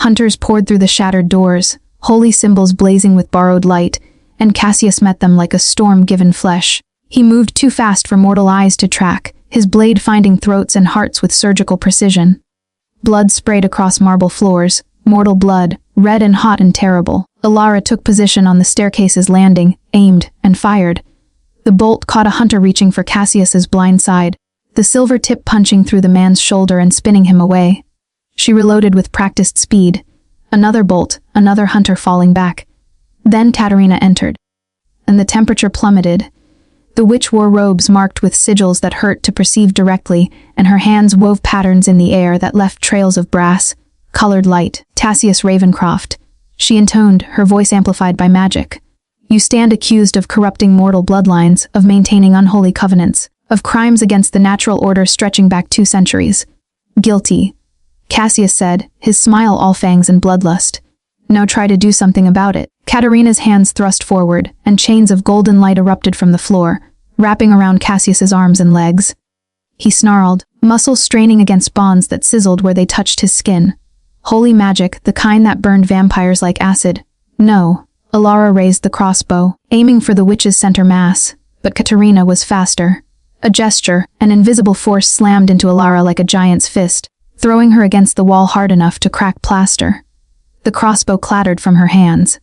Speaker 1: Hunters poured through the shattered doors, holy symbols blazing with borrowed light, and Cassius met them like a storm given flesh. He moved too fast for mortal eyes to track, his blade finding throats and hearts with surgical precision. Blood sprayed across marble floors, mortal blood, red and hot and terrible. Elara took position on the staircase's landing, aimed, and fired. The bolt caught a hunter reaching for Cassius's blind side, the silver tip punching through the man's shoulder and spinning him away. She reloaded with practiced speed. Another bolt, another hunter falling back. Then Katerina entered. And the temperature plummeted. The witch wore robes marked with sigils that hurt to perceive directly, and her hands wove patterns in the air that left trails of brass, colored light. Cassius Ravencroft, she intoned, her voice amplified by magic. "You stand accused of corrupting mortal bloodlines, of maintaining unholy covenants, of crimes against the natural order stretching back 2 centuries. Guilty," Cassius said, his smile all fangs and bloodlust. "Now try to do something about it." Katerina's hands thrust forward, and chains of golden light erupted from the floor, wrapping around Cassius's arms and legs. He snarled, muscles straining against bonds that sizzled where they touched his skin. Holy magic, the kind that burned vampires like acid. "No." Elara raised the crossbow, aiming for the witch's center mass, but Katerina was faster. A gesture, an invisible force slammed into Elara like a giant's fist, throwing her against the wall hard enough to crack plaster. The crossbow clattered from her hands.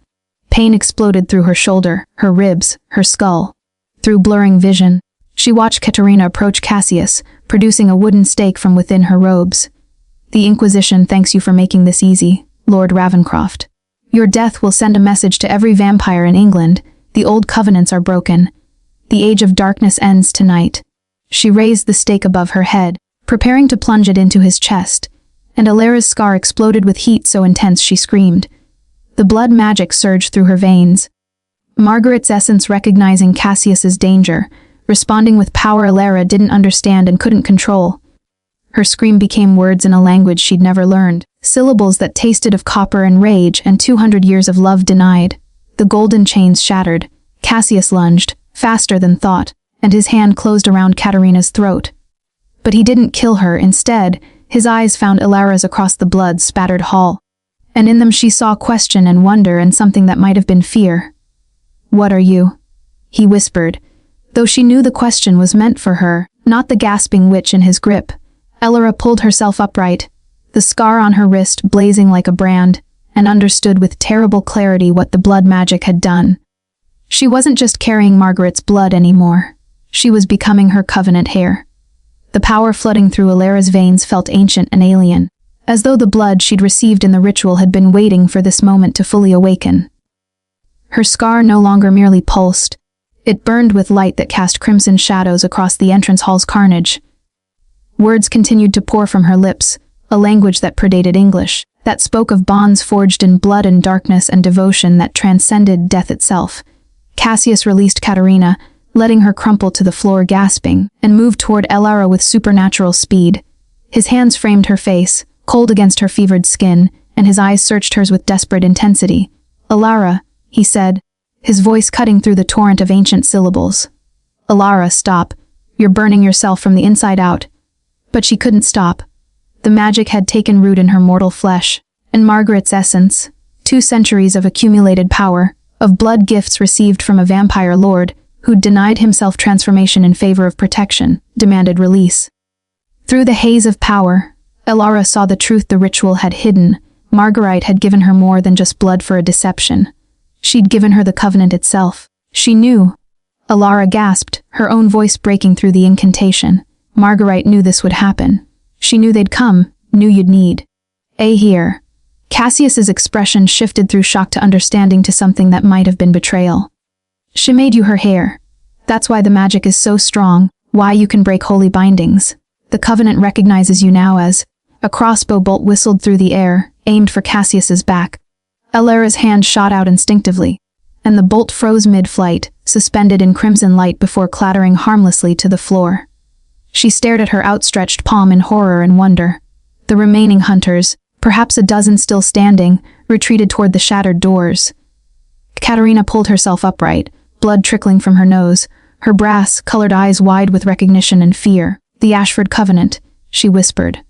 Speaker 1: Pain exploded through her shoulder, her ribs, her skull. Through blurring vision, she watched Katerina approach Cassius, producing a wooden stake from within her robes. "The Inquisition thanks you for making this easy, Lord Ravencroft. Your death will send a message to every vampire in England. The old covenants are broken. The age of darkness ends tonight." She raised the stake above her head, preparing to plunge it into his chest, and Elara's scar exploded with heat so intense she screamed. The blood magic surged through her veins. Margaret's essence recognizing Cassius's danger, responding with power Elara didn't understand and couldn't control. Her scream became words in a language she'd never learned, syllables that tasted of copper and rage and 200 years of love denied. The golden chains shattered. Cassius lunged, faster than thought, and his hand closed around Katerina's throat. But he didn't kill her. Instead, his eyes found Elara's across the blood-spattered hall, and in them she saw question and wonder and something that might have been fear. "What are you?" he whispered, though she knew the question was meant for her, not the gasping witch in his grip. Elara pulled herself upright, the scar on her wrist blazing like a brand, and understood with terrible clarity what the blood magic had done. She wasn't just carrying Margaret's blood anymore. She was becoming her covenant heir. The power flooding through Elara's veins felt ancient and alien, as though the blood she'd received in the ritual had been waiting for this moment to fully awaken. Her scar no longer merely pulsed. It burned with light that cast crimson shadows across the entrance hall's carnage. Words continued to pour from her lips, a language that predated English, that spoke of bonds forged in blood and darkness and devotion that transcended death itself. Cassius released Katerina, letting her crumple to the floor gasping, and moved toward Elara with supernatural speed. His hands framed her face, cold against her fevered skin, and his eyes searched hers with desperate intensity. "Elara," he said, his voice cutting through the torrent of ancient syllables. "Elara, stop. You're burning yourself from the inside out." But she couldn't stop. The magic had taken root in her mortal flesh, and Margaret's essence, 2 centuries of accumulated power, of blood gifts received from a vampire lord, who'd denied himself transformation in favor of protection, demanded release. Through the haze of power, Elara saw the truth the ritual had hidden. Marguerite had given her more than just blood for a deception. She'd given her the covenant itself. She knew. Elara gasped, her own voice breaking through the incantation. Marguerite knew this would happen. She knew they'd come, knew you'd need. Here. Cassius's expression shifted through shock to understanding to something that might have been betrayal. "She made you her heir. That's why the magic is so strong, why you can break holy bindings. The covenant recognizes you now as..." A crossbow bolt whistled through the air, aimed for Cassius's back. Elara's hand shot out instinctively. and the bolt froze mid-flight, suspended in crimson light before clattering harmlessly to the floor. She stared at her outstretched palm in horror and wonder. The remaining hunters, perhaps a dozen still standing, retreated toward the shattered doors. Katerina pulled herself upright, blood trickling from her nose, her brass-colored eyes wide with recognition and fear. "The Ashford Covenant," she whispered.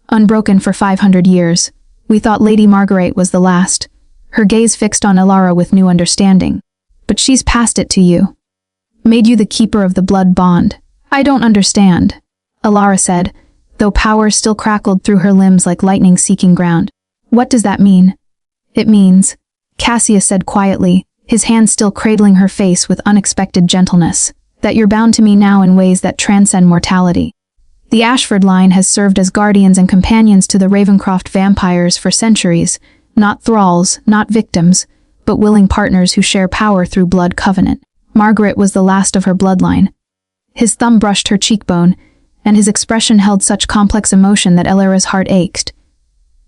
Speaker 1: "Unbroken for 500 years. We thought Lady Marguerite was the last." Her gaze fixed on Elara with new understanding. "But she's passed it to you. Made you the keeper of the blood bond." "I don't understand," Elara said, though power still crackled through her limbs like lightning seeking ground. "What does that mean?" "It means," Cassius said quietly, his hand still cradling her face with unexpected gentleness, "that you're bound to me now in ways that transcend mortality. The Ashford line has served as guardians and companions to the Ravencroft vampires for centuries, not thralls, not victims, but willing partners who share power through blood covenant. Margaret was the last of her bloodline." His thumb brushed her cheekbone, and his expression held such complex emotion that Elara's heart ached.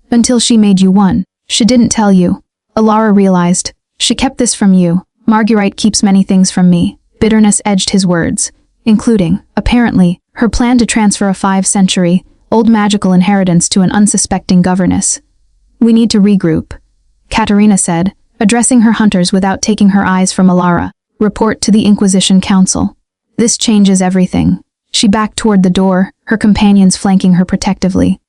Speaker 1: "Until she made you one. She didn't tell you." Elara realized. "She kept this from you. Marguerite keeps many things from me." Bitterness edged his words, including, apparently, her plan to transfer a 5-century-old magical inheritance to an unsuspecting governess. "We need to regroup," Katerina said, addressing her hunters without taking her eyes from Elara. "Report to the Inquisition Council. This changes everything." She backed toward the door, her companions flanking her protectively.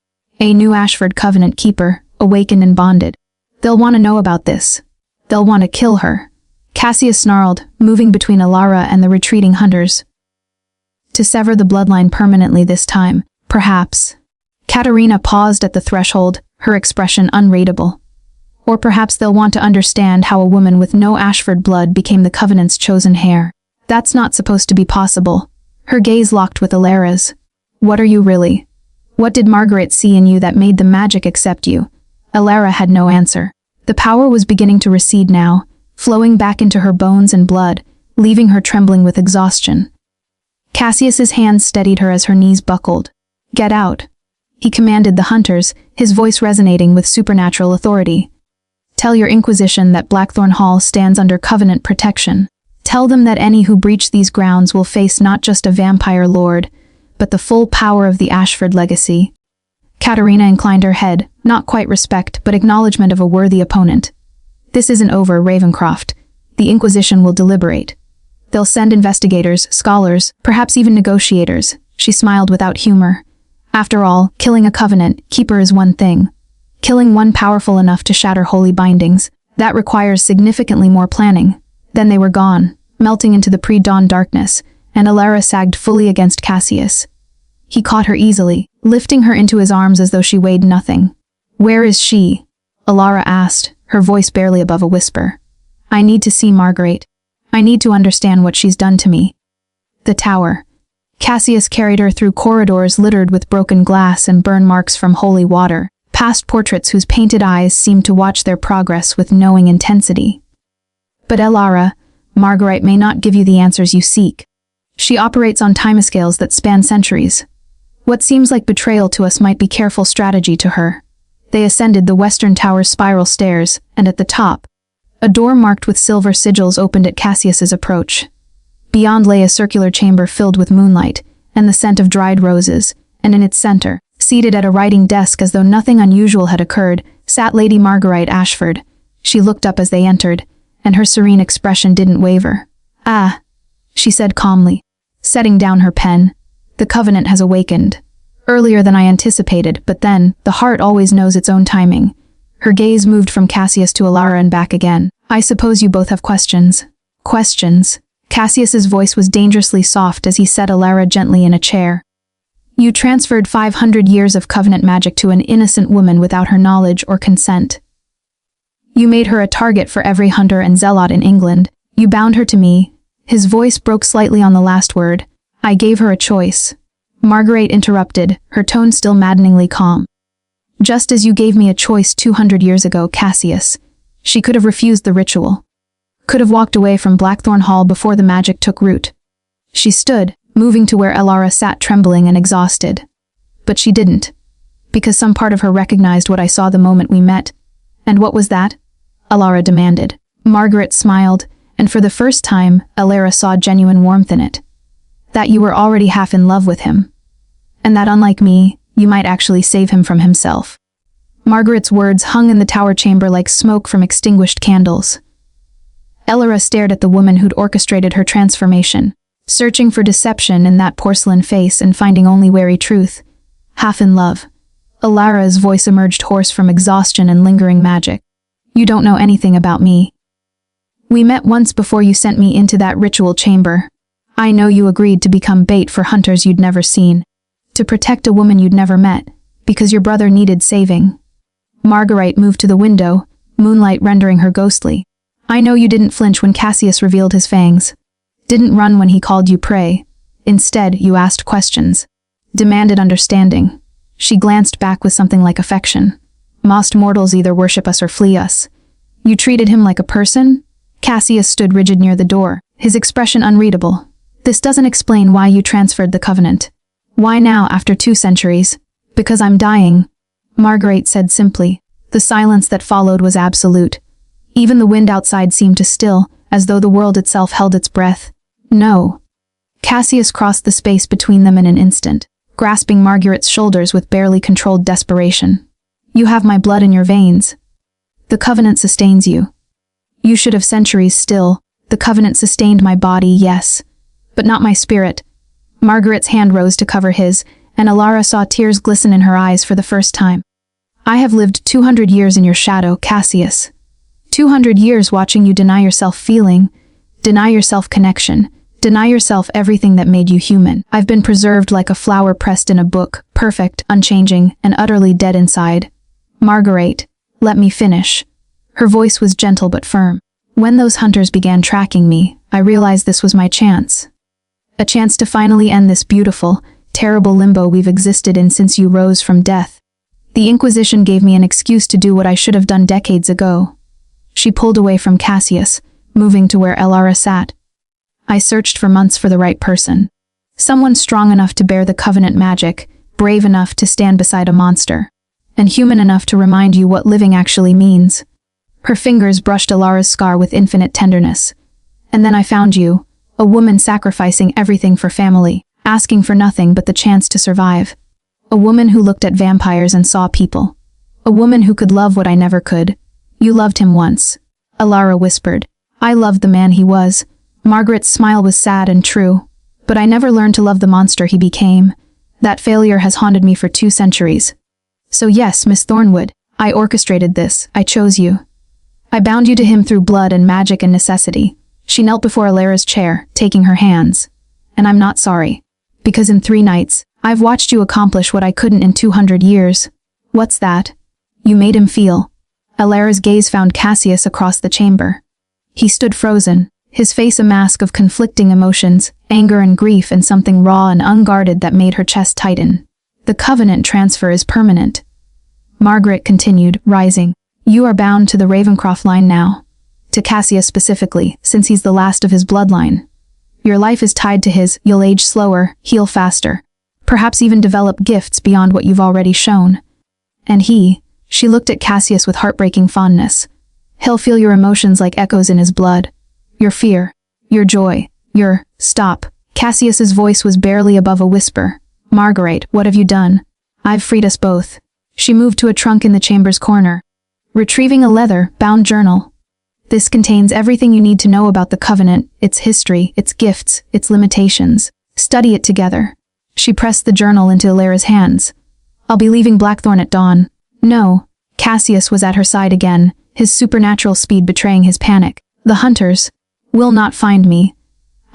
Speaker 1: "A new Ashford Covenant keeper, awakened and bonded. They'll want to know about this. They'll want to kill her." Cassius snarled, moving between Elara and the retreating hunters. "To sever the bloodline permanently this time, perhaps." Katerina paused at the threshold, her expression unreadable. "Or perhaps they'll want to understand how a woman with no Ashford blood became the Covenant's chosen heir. That's not supposed to be possible." Her gaze locked with Elara's. "What are you really? What did Margaret see in you that made the magic accept you?" Elara had no answer. The power was beginning to recede now, flowing back into her bones and blood, leaving her trembling with exhaustion. Cassius's hand steadied her as her knees buckled. "Get out," he commanded the hunters, his voice resonating with supernatural authority. "Tell your Inquisition that Blackthorn Hall stands under Covenant protection. Tell them that any who breach these grounds will face not just a vampire lord, but the full power of the Ashford legacy." Katerina inclined her head, not quite respect, but acknowledgement of a worthy opponent. "This isn't over, Ravencroft. The Inquisition will deliberate. They'll send investigators, scholars, perhaps even negotiators." She smiled without humor. "After all, killing a Covenant keeper is one thing. Killing one powerful enough to shatter holy bindings, that requires significantly more planning." Then they were gone, melting into the pre-dawn darkness, and Elara sagged fully against Cassius. He caught her easily, lifting her into his arms as though she weighed nothing. "Where is she?" Elara asked, her voice barely above a whisper. "I need to see Marguerite. I need to understand what she's done to me." The tower. Cassius carried her through corridors littered with broken glass and burn marks from holy water, past portraits whose painted eyes seemed to watch their progress with knowing intensity. "But Elara, Marguerite may not give you the answers you seek. She operates on timescales that span centuries. What seems like betrayal to us might be careful strategy to her." They ascended the western tower's spiral stairs, and at the top, a door marked with silver sigils opened at Cassius's approach. Beyond lay a circular chamber filled with moonlight, and the scent of dried roses, and in its center, seated at a writing desk as though nothing unusual had occurred, sat Lady Marguerite Ashford. She looked up as they entered, and her serene expression didn't waver. "Ah," she said calmly, setting down her pen. "The Covenant has awakened. Earlier than I anticipated, but then, the heart always knows its own timing." Her gaze moved from Cassius to Elara and back again. "I suppose you both have questions." "Questions?" Cassius's voice was dangerously soft as he set Elara gently in a chair. "You transferred 500 years of Covenant magic to an innocent woman without her knowledge or consent. You made her a target for every hunter and zealot in England. You bound her to me." His voice broke slightly on the last word. "I gave her a choice." Marguerite interrupted, her tone still maddeningly calm. "Just as you gave me a choice 200 years ago, Cassius. She could have refused the ritual. Could have walked away from Blackthorn Hall before the magic took root." She stood, moving to where Elara sat trembling and exhausted. "But she didn't. Because some part of her recognized what I saw the moment we met." "And what was that?" Elara demanded. Margaret smiled, and for the first time, Elara saw genuine warmth in it. That you were already half in love with him. And that unlike me, you might actually save him from himself. Margaret's words hung in the tower chamber like smoke from extinguished candles. Elara stared at the woman who'd orchestrated her transformation, searching for deception in that porcelain face and finding only wary truth. Half in love. Elara's voice emerged hoarse from exhaustion and lingering magic. You don't know anything about me. We met once before you sent me into that ritual chamber. I know you agreed to become bait for hunters you'd never seen. To protect a woman you'd never met, because your brother needed saving. Marguerite moved to the window, moonlight rendering her ghostly. I know you didn't flinch when Cassius revealed his fangs. Didn't run when he called you prey. Instead, you asked questions. Demanded understanding. She glanced back with something like affection. Most mortals either worship us or flee us. You treated him like a person? Cassius stood rigid near the door, his expression unreadable. This doesn't explain why you transferred the covenant. Why now, after 2 centuries? Because I'm dying. Marguerite said simply. The silence that followed was absolute. Even the wind outside seemed to still, as though the world itself held its breath. No. Cassius crossed the space between them in an instant, grasping Marguerite's shoulders with barely controlled desperation. You have my blood in your veins. The covenant sustains you. You should have centuries still. The covenant sustained my body, yes. But not my spirit. Margaret's hand rose to cover his, and Elara saw tears glisten in her eyes for the first time. I have lived 200 years in your shadow, Cassius. 200 years watching you deny yourself feeling, deny yourself connection, deny yourself everything that made you human. I've been preserved like a flower pressed in a book, perfect, unchanging, and utterly dead inside. Marguerite, let me finish. Her voice was gentle but firm. When those hunters began tracking me, I realized this was my chance. A chance to finally end this beautiful, terrible limbo we've existed in since you rose from death. The Inquisition gave me an excuse to do what I should have done decades ago. She pulled away from Cassius, moving to where Elara sat. I searched for months for the right person. Someone strong enough to bear the covenant magic, brave enough to stand beside a monster, and human enough to remind you what living actually means. Her fingers brushed Elara's scar with infinite tenderness. And then I found you, a woman sacrificing everything for family, asking for nothing but the chance to survive. A woman who looked at vampires and saw people. A woman who could love what I never could. You loved him once. Elara whispered. I loved the man he was. Margaret's smile was sad and true. But I never learned to love the monster he became. That failure has haunted me for 2 centuries. So yes, Miss Thornwood, I orchestrated this. I chose you. I bound you to him through blood and magic and necessity. She knelt before Elara's chair, taking her hands. And I'm not sorry. Because in 3 nights, I've watched you accomplish what I couldn't in 200 years. What's that? You made him feel. Elara's gaze found Cassius across the chamber. He stood frozen, his face a mask of conflicting emotions, anger and grief and something raw and unguarded that made her chest tighten. The covenant transfer is permanent. Margaret continued, rising. You are bound to the Ravencroft line now. To Cassius specifically, since he's the last of his bloodline. Your life is tied to his. You'll age slower, heal faster. Perhaps even develop gifts beyond what you've already shown. And she looked at Cassius with heartbreaking fondness. He'll feel your emotions like echoes in his blood. Your fear, your joy, your. Stop. Cassius's voice was barely above a whisper. Marguerite, what have you done? I've freed us both. She moved to a trunk in the chamber's corner, retrieving a leather-bound journal. This contains everything you need to know about the covenant, its history, its gifts, its limitations. Study it together. She pressed the journal into Elara's hands. I'll be leaving Blackthorn at dawn. No. Cassius was at her side again, his supernatural speed betraying his panic. The hunters will not find me.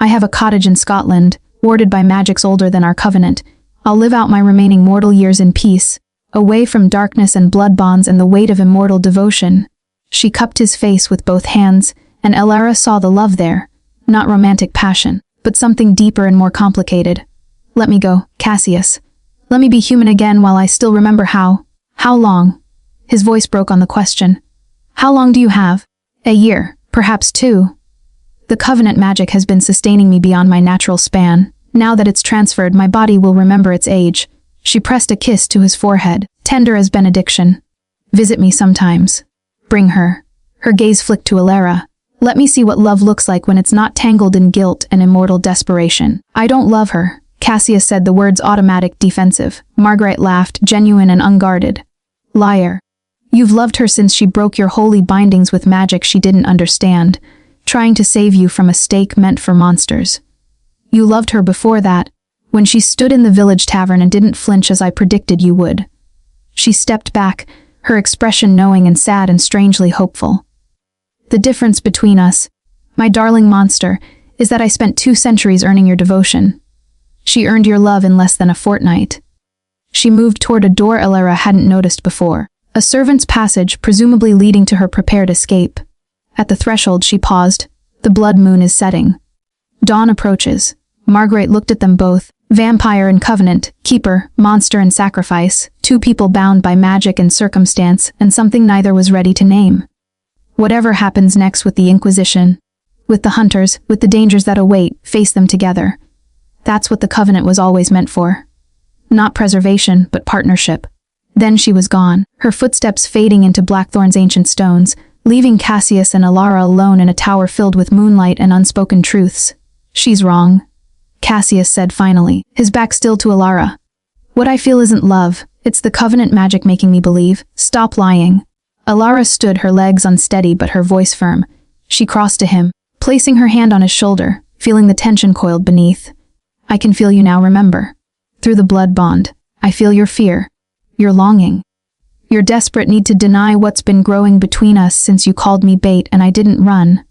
Speaker 1: I have a cottage in Scotland, warded by magics older than our covenant. I'll live out my remaining mortal years in peace, away from darkness and blood bonds and the weight of immortal devotion. She cupped his face with both hands, and Elara saw the love there, not romantic passion, but something deeper and more complicated. Let me go, Cassius. Let me be human again while I still remember how. How long? His voice broke on the question. How long do you have? A year, perhaps 2. The covenant magic has been sustaining me beyond my natural span. Now that it's transferred, my body will remember its age. She pressed a kiss to his forehead, tender as benediction. Visit me sometimes. Bring her. Her gaze flicked to Elara. Let me see what love looks like when it's not tangled in guilt and immortal desperation. I don't love her, Cassius said, the words automatic, defensive. Margaret laughed, genuine and unguarded. Liar. You've loved her since she broke your holy bindings with magic she didn't understand, trying to save you from a stake meant for monsters. You loved her before that, when she stood in the village tavern and didn't flinch as I predicted you would. She stepped back, her expression knowing and sad and strangely hopeful. The difference between us, my darling monster, is that I spent 2 centuries earning your devotion. She earned your love in less than a fortnight. She moved toward a door Elara hadn't noticed before, a servant's passage presumably leading to her prepared escape. At the threshold she paused. The blood moon is setting. Dawn approaches. Margaret looked at them both, vampire and covenant, keeper, monster and sacrifice, 2 people bound by magic and circumstance, and something neither was ready to name. Whatever happens next with the Inquisition, with the hunters, with the dangers that await, face them together. That's what the covenant was always meant for. Not preservation, but partnership. Then she was gone, her footsteps fading into Blackthorn's ancient stones, leaving Cassius and Elara alone in a tower filled with moonlight and unspoken truths. She's wrong, Cassius said finally, his back still to Elara. What I feel isn't love, it's the covenant magic making me believe. Stop lying. Elara stood, her legs unsteady but her voice firm. She crossed to him, placing her hand on his shoulder, feeling the tension coiled beneath. I can feel you now, remember. Through the blood bond, I feel your fear, your longing, your desperate need to deny what's been growing between us since you called me bait and I didn't run.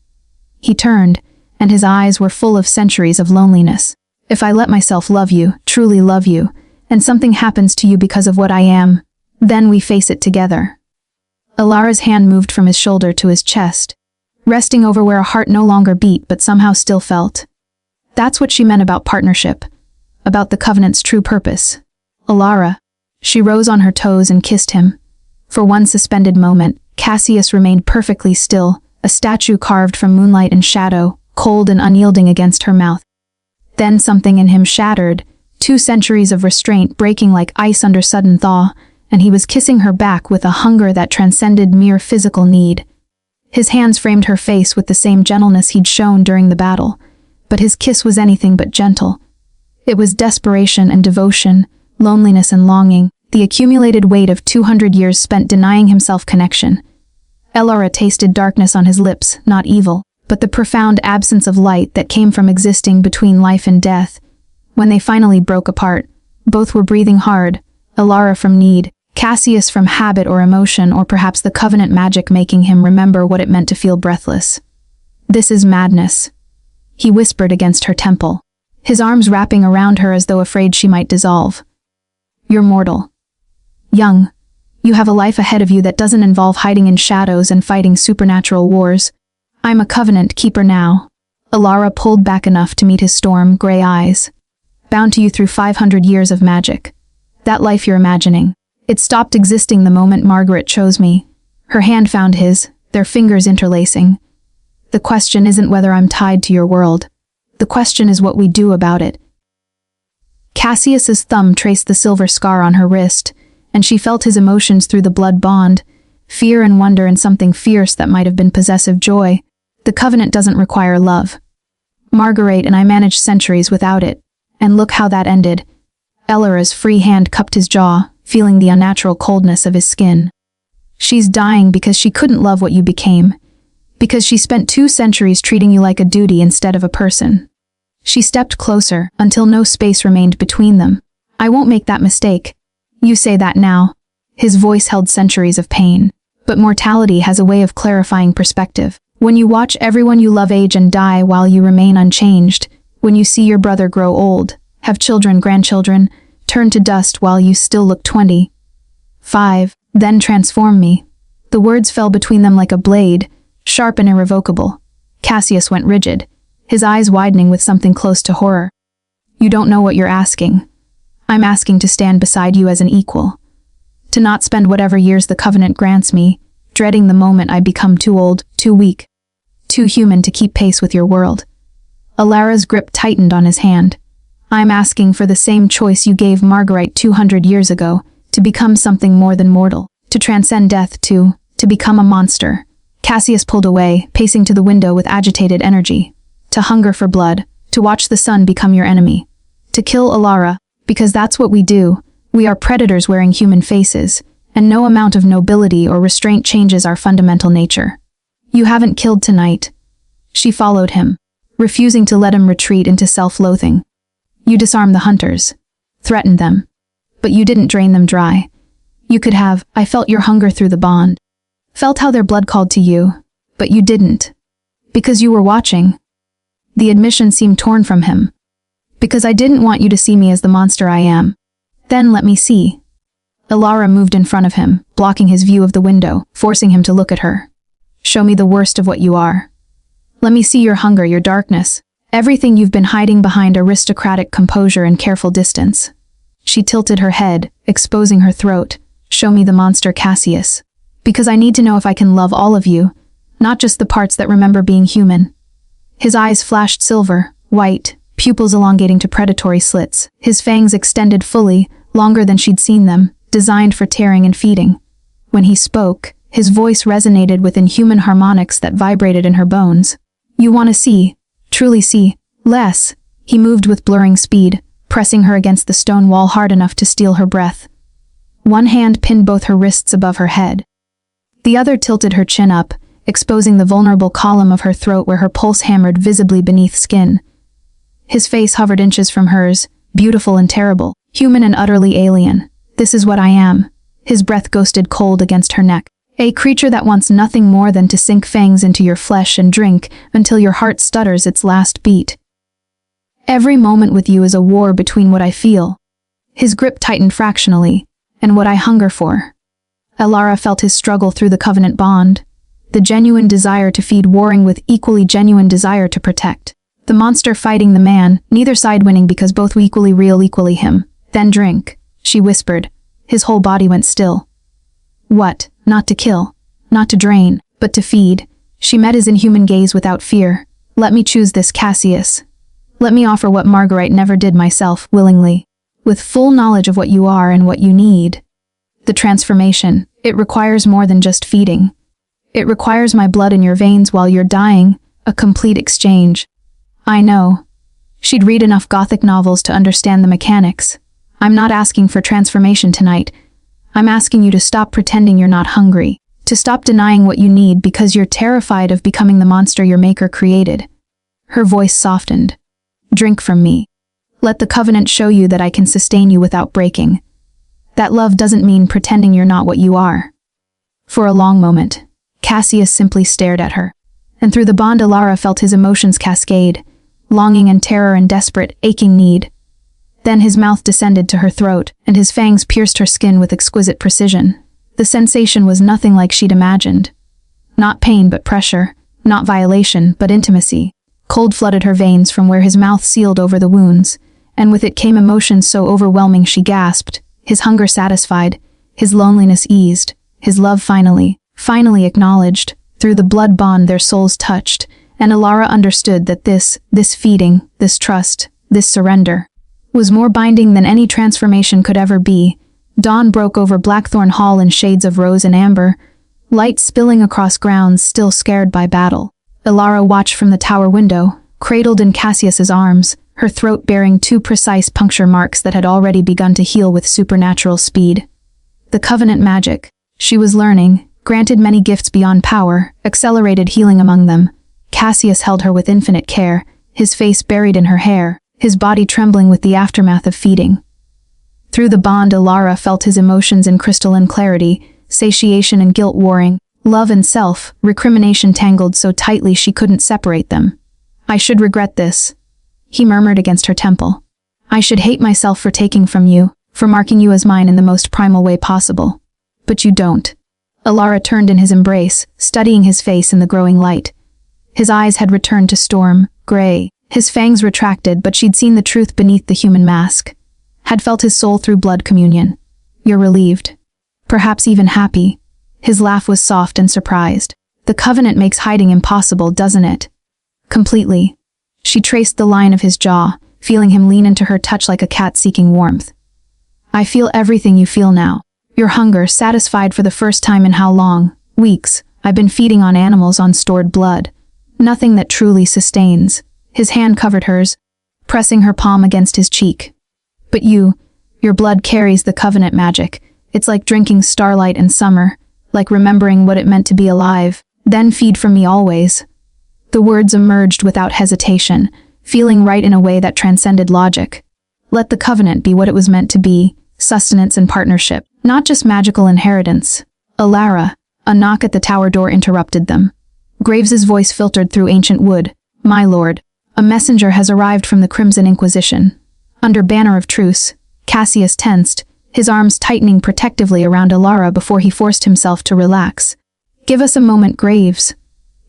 Speaker 1: He turned, and his eyes were full of centuries of loneliness. If I let myself love you, truly love you, and something happens to you because of what I am, then we face it together. Elara's hand moved from his shoulder to his chest, resting over where a heart no longer beat but somehow still felt. That's what she meant about partnership, about the covenant's true purpose. Elara. She rose on her toes and kissed him. For one suspended moment, Cassius remained perfectly still, a statue carved from moonlight and shadow, cold and unyielding against her mouth. Then something in him shattered, 2 centuries of restraint breaking like ice under sudden thaw, and he was kissing her back with a hunger that transcended mere physical need. His hands framed her face with the same gentleness he'd shown during the battle, but his kiss was anything but gentle. It was desperation and devotion, loneliness and longing, the accumulated weight of 200 years spent denying himself connection. Elara tasted darkness on his lips, not evil, but the profound absence of light that came from existing between life and death. When they finally broke apart, both were breathing hard, Elara from need, Cassius from habit or emotion, or perhaps the covenant magic making him remember what it meant to feel breathless. This is madness, he whispered against her temple, his arms wrapping around her as though afraid she might dissolve. You're mortal. Young. You have a life ahead of you that doesn't involve hiding in shadows and fighting supernatural wars. I'm a covenant keeper now. Elara pulled back enough to meet his storm, gray eyes. Bound to you through 500 years of magic. That life you're imagining. It stopped existing the moment Margaret chose me. Her hand found his, their fingers interlacing. The question isn't whether I'm tied to your world. The question is what we do about it. Cassius's thumb traced the silver scar on her wrist, and she felt his emotions through the blood bond, fear and wonder and something fierce that might have been possessive joy. The covenant doesn't require love. Margaret and I managed centuries without it, and look how that ended. Elara's free hand cupped his jaw, feeling the unnatural coldness of his skin. She's dying because she couldn't love what you became, because she spent 2 centuries treating you like a duty instead of a person. She stepped closer, until no space remained between them. I won't make that mistake. You say that now. His voice held centuries of pain. But mortality has a way of clarifying perspective. When you watch everyone you love age and die while you remain unchanged, when you see your brother grow old, have children, grandchildren, turn to dust while you still look 25, then transform me. The words fell between them like a blade, sharp and irrevocable. Cassius went rigid, his eyes widening with something close to horror. You don't know what you're asking. I'm asking to stand beside you as an equal. To not spend whatever years the covenant grants me, dreading the moment I become too old, too weak, too human to keep pace with your world. Elara's grip tightened on his hand. I'm asking for the same choice you gave Margaret 200 years ago, to become something more than mortal, to transcend death, to become a monster. Cassius pulled away, pacing to the window with agitated energy. To hunger for blood, to watch the sun become your enemy. To kill Alara, because that's what we do. We are predators wearing human faces, and no amount of nobility or restraint changes our fundamental nature. You haven't killed tonight. She followed him, refusing to let him retreat into self-loathing. You disarmed the hunters, threatened them, but you didn't drain them dry. You could have. I felt your hunger through the bond. Felt how their blood called to you, but you didn't. Because you were watching. The admission seemed torn from him. Because I didn't want you to see me as the monster I am. Then let me see. Alara moved in front of him, blocking his view of the window, forcing him to look at her. Show me the worst of what you are. Let me see your hunger, your darkness, everything you've been hiding behind aristocratic composure and careful distance. She tilted her head, exposing her throat. Show me the monster, Cassius. Because I need to know if I can love all of you, not just the parts that remember being human. His eyes flashed silver, white, pupils elongating to predatory slits. His fangs extended fully, longer than she'd seen them, designed for tearing and feeding. When he spoke, his voice resonated with inhuman harmonics that vibrated in her bones. You want to see, truly see, less. He moved with blurring speed, pressing her against the stone wall hard enough to steal her breath. One hand pinned both her wrists above her head. The other tilted her chin up, exposing the vulnerable column of her throat where her pulse hammered visibly beneath skin. His face hovered inches from hers, beautiful and terrible, human and utterly alien. This is what I am. His breath ghosted cold against her neck. A creature that wants nothing more than to sink fangs into your flesh and drink until your heart stutters its last beat. Every moment with you is a war between what I feel. His grip tightened fractionally, and what I hunger for. Alara felt his struggle through the covenant bond, the genuine desire to feed warring with equally genuine desire to protect. The monster fighting the man, neither side winning because both were equally real, equally him. Then drink, she whispered. His whole body went still. What? Not to kill, not to drain, but to feed. She met his inhuman gaze without fear. Let me choose this, Cassius. Let me offer what Marguerite never did myself, willingly. With full knowledge of what you are and what you need. The transformation, it requires more than just feeding. It requires my blood in your veins while you're dying, a complete exchange. I know. She'd read enough Gothic novels to understand the mechanics. I'm not asking for transformation tonight. I'm asking you to stop pretending you're not hungry, to stop denying what you need because you're terrified of becoming the monster your maker created. Her voice softened. Drink from me. Let the covenant show you that I can sustain you without breaking. That love doesn't mean pretending you're not what you are. For a long moment, Cassius simply stared at her, and through the bond Alara felt his emotions cascade, longing and terror and desperate, aching need. Then his mouth descended to her throat, and his fangs pierced her skin with exquisite precision. The sensation was nothing like she'd imagined. Not pain but pressure, not violation but intimacy. Cold flooded her veins from where his mouth sealed over the wounds, and with it came emotion so overwhelming she gasped. His hunger satisfied, his loneliness eased, his love finally acknowledged. Through the blood bond their souls touched, and Alara understood that this feeding, this trust, this surrender, was more binding than any transformation could ever be. Dawn broke over Blackthorn Hall in shades of rose and amber, light spilling across grounds still scared by battle. Alara watched from the tower window, cradled in Cassius's arms, her throat bearing 2 precise puncture marks that had already begun to heal with supernatural speed. The covenant magic, she was learning, granted many gifts beyond power, accelerated healing among them. Cassius held her with infinite care, his face buried in her hair, his body trembling with the aftermath of feeding. Through the bond Alara felt his emotions in crystalline clarity, satiation and guilt warring, love and self, recrimination tangled so tightly she couldn't separate them. I should regret this, he murmured against her temple. I should hate myself for taking from you, for marking you as mine in the most primal way possible. But you don't. Alara turned in his embrace, studying his face in the growing light. His eyes had returned to storm, gray. His fangs retracted, but she'd seen the truth beneath the human mask. Had felt his soul through blood communion. You're relieved. Perhaps even happy. His laugh was soft and surprised. The covenant makes hiding impossible, doesn't it? Completely. She traced the line of his jaw, feeling him lean into her touch like a cat seeking warmth. I feel everything you feel now. Your hunger, satisfied for the first time in how long? Weeks. I've been feeding on animals on stored blood. Nothing that truly sustains. His hand covered hers, pressing her palm against his cheek. But your blood carries the covenant magic. It's like drinking starlight in summer, like remembering what it meant to be alive. Then feed from me always. The words emerged without hesitation, feeling right in a way that transcended logic. Let the covenant be what it was meant to be, sustenance and partnership, not just magical inheritance. Alara, a knock at the tower door interrupted them. Graves's voice filtered through ancient wood. My lord, a messenger has arrived from the Crimson Inquisition. Under banner of truce, Cassius tensed, his arms tightening protectively around Alara before he forced himself to relax. Give us a moment, Graves.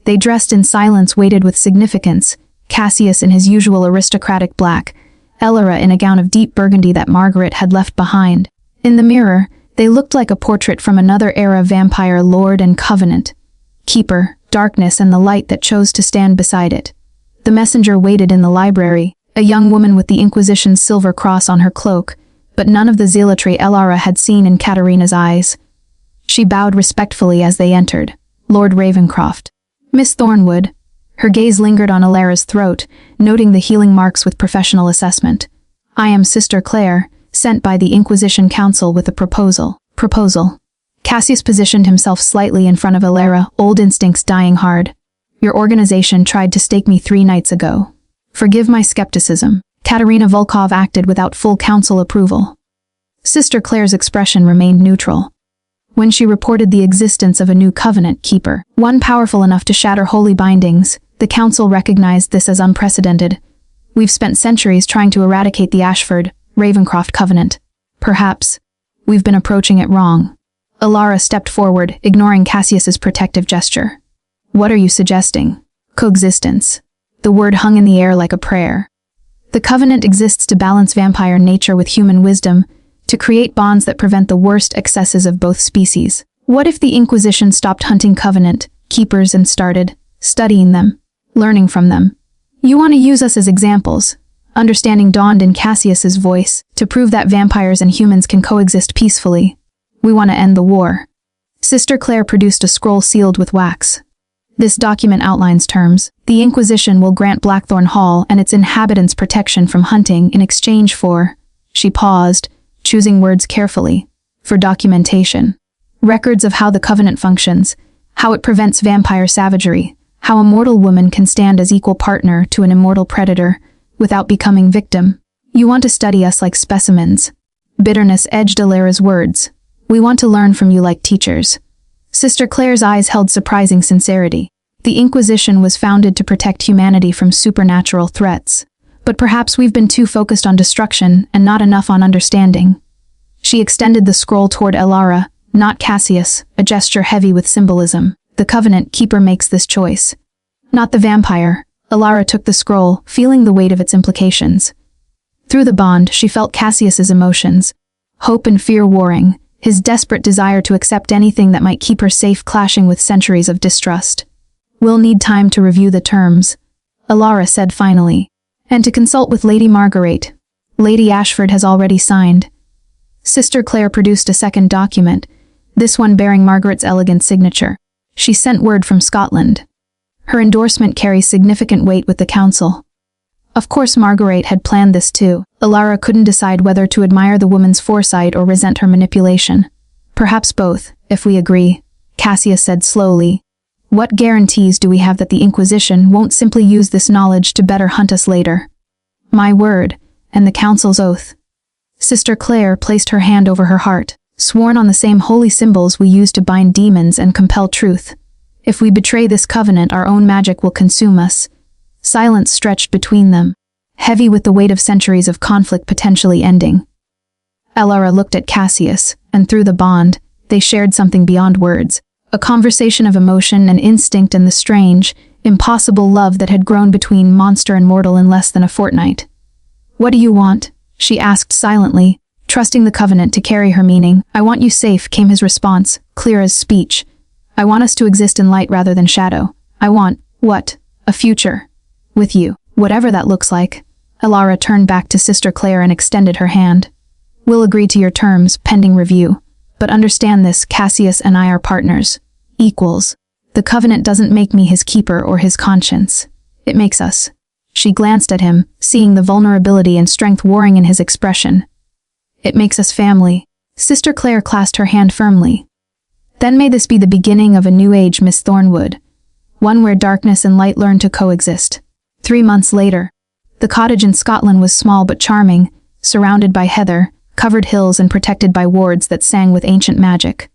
Speaker 1: They dressed in silence, waited with significance, Cassius in his usual aristocratic black, Alara in a gown of deep burgundy that Margaret had left behind. In the mirror, they looked like a portrait from another era: vampire, lord, and covenant. Keeper, darkness, and the light that chose to stand beside it. The messenger waited in the library, a young woman with the Inquisition's silver cross on her cloak, but none of the zealotry Alara had seen in Katarina's eyes. She bowed respectfully as they entered. Lord Ravencroft. Miss Thornwood. Her gaze lingered on Alara's throat, noting the healing marks with professional assessment. I am Sister Claire, sent by the Inquisition Council with a proposal. Cassius positioned himself slightly in front of Alara, old instincts dying hard. Your organization tried to stake me 3 nights ago. Forgive my skepticism. Katarina Volkov acted without full council approval. Sister Claire's expression remained neutral. When she reported the existence of a new covenant keeper, one powerful enough to shatter holy bindings, the council recognized this as unprecedented. We've spent centuries trying to eradicate the Ashford, Ravencroft covenant. Perhaps we've been approaching it wrong. Alara stepped forward, ignoring Cassius's protective gesture. What are you suggesting? Coexistence. The word hung in the air like a prayer. The covenant exists to balance vampire nature with human wisdom, to create bonds that prevent the worst excesses of both species. What if the Inquisition stopped hunting covenant keepers and started studying them, learning from them? You want to use us as examples. Understanding dawned in Cassius's voice, to prove that vampires and humans can coexist peacefully. We want to end the war. Sister Claire produced a scroll sealed with wax. This document outlines terms. The Inquisition will grant Blackthorn Hall and its inhabitants protection from hunting in exchange for... She paused, choosing words carefully. For documentation. Records of how the covenant functions, how it prevents vampire savagery, how a mortal woman can stand as equal partner to an immortal predator without becoming victim. You want to study us like specimens. Bitterness edged Alara's words. We want to learn from you like teachers. Sister Claire's eyes held surprising sincerity. The Inquisition was founded to protect humanity from supernatural threats. But perhaps we've been too focused on destruction and not enough on understanding. She extended the scroll toward Alara, not Cassius, a gesture heavy with symbolism. The covenant keeper makes this choice. Not the vampire. Alara took the scroll, feeling the weight of its implications. Through the bond, she felt Cassius's emotions. Hope and fear warring, his desperate desire to accept anything that might keep her safe clashing with centuries of distrust. We'll need time to review the terms, Alara said finally, and to consult with Lady Margaret. Lady Ashford has already signed. Sister Claire produced a second document, this one bearing Margaret's elegant signature. She sent word from Scotland. Her endorsement carries significant weight with the council. Of course Margaret had planned this too. Alara couldn't decide whether to admire the woman's foresight or resent her manipulation. Perhaps both, if we agree, Cassius said slowly. What guarantees do we have that the Inquisition won't simply use this knowledge to better hunt us later? My word, and the council's oath. Sister Claire placed her hand over her heart, sworn on the same holy symbols we use to bind demons and compel truth. If we betray this covenant, our own magic will consume us. Silence stretched between them, heavy with the weight of centuries of conflict potentially ending. Alara looked at Cassius, and through the bond, they shared something beyond words. A conversation of emotion and instinct and the strange, impossible love that had grown between monster and mortal in less than a fortnight. What do you want? She asked silently, trusting the covenant to carry her meaning. I want you safe, came his response, clear as speech. I want us to exist in light rather than shadow. I want, what? A future. With you, whatever that looks like. Alara turned back to Sister Claire and extended her hand. We'll agree to your terms, pending review. But understand this, Cassius and I are partners. Equals. The covenant doesn't make me his keeper or his conscience. It makes us. She glanced at him, seeing the vulnerability and strength warring in his expression. It makes us family. Sister Claire clasped her hand firmly. Then may this be the beginning of a new age, Miss Thornwood. One where darkness and light learn to coexist. 3 months later. The cottage in Scotland was small but charming, surrounded by heather, covered hills and protected by wards that sang with ancient magic.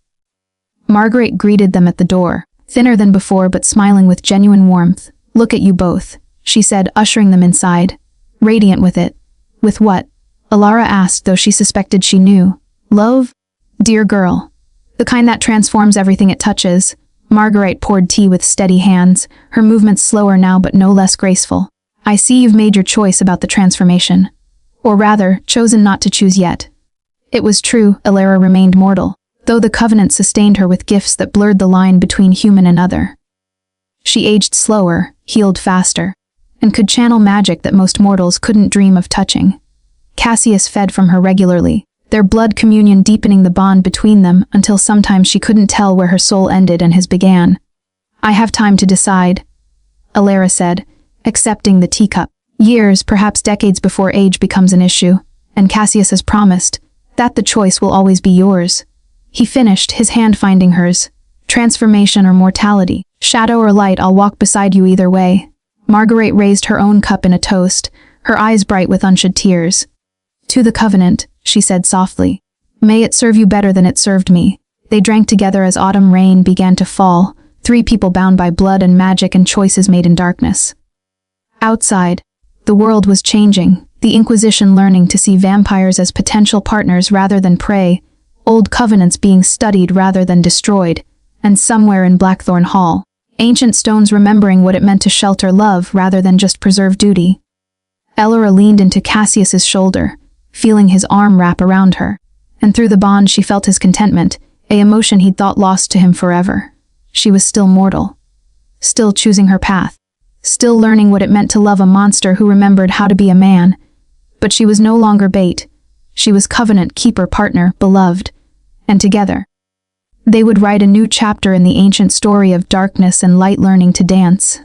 Speaker 1: Margaret greeted them at the door, thinner than before but smiling with genuine warmth. Look at you both, she said, ushering them inside. Radiant with it. With what? Alara asked, though she suspected she knew. Love? Dear girl. The kind that transforms everything it touches. Margaret poured tea with steady hands, her movements slower now but no less graceful. I see you've made your choice about the transformation. Or rather, chosen not to choose yet. It was true, Alara remained mortal, though the covenant sustained her with gifts that blurred the line between human and other. She aged slower, healed faster, and could channel magic that most mortals couldn't dream of touching. Cassius fed from her regularly, their blood communion deepening the bond between them until sometimes she couldn't tell where her soul ended and his began. I have time to decide, Alara said, accepting the teacup. Years, perhaps decades before age becomes an issue, and Cassius has promised that the choice will always be yours. He finished, his hand finding hers. Transformation or mortality, shadow or light, I'll walk beside you either way. Margaret raised her own cup in a toast, her eyes bright with unshed tears. To the covenant, she said softly. May it serve you better than it served me. They drank together as autumn rain began to fall, 3 people bound by blood and magic and choices made in darkness. Outside, the world was changing, the Inquisition learning to see vampires as potential partners rather than prey, old covenants being studied rather than destroyed, and somewhere in Blackthorn Hall, ancient stones remembering what it meant to shelter love rather than just preserve duty. Elora leaned into Cassius's shoulder, feeling his arm wrap around her, and through the bond she felt his contentment, a emotion he'd thought lost to him forever. She was still mortal, still choosing her path, still learning what it meant to love a monster who remembered how to be a man. But she was no longer bait. She was covenant, keeper, partner, beloved. And together, they would write a new chapter in the ancient story of darkness and light learning to dance.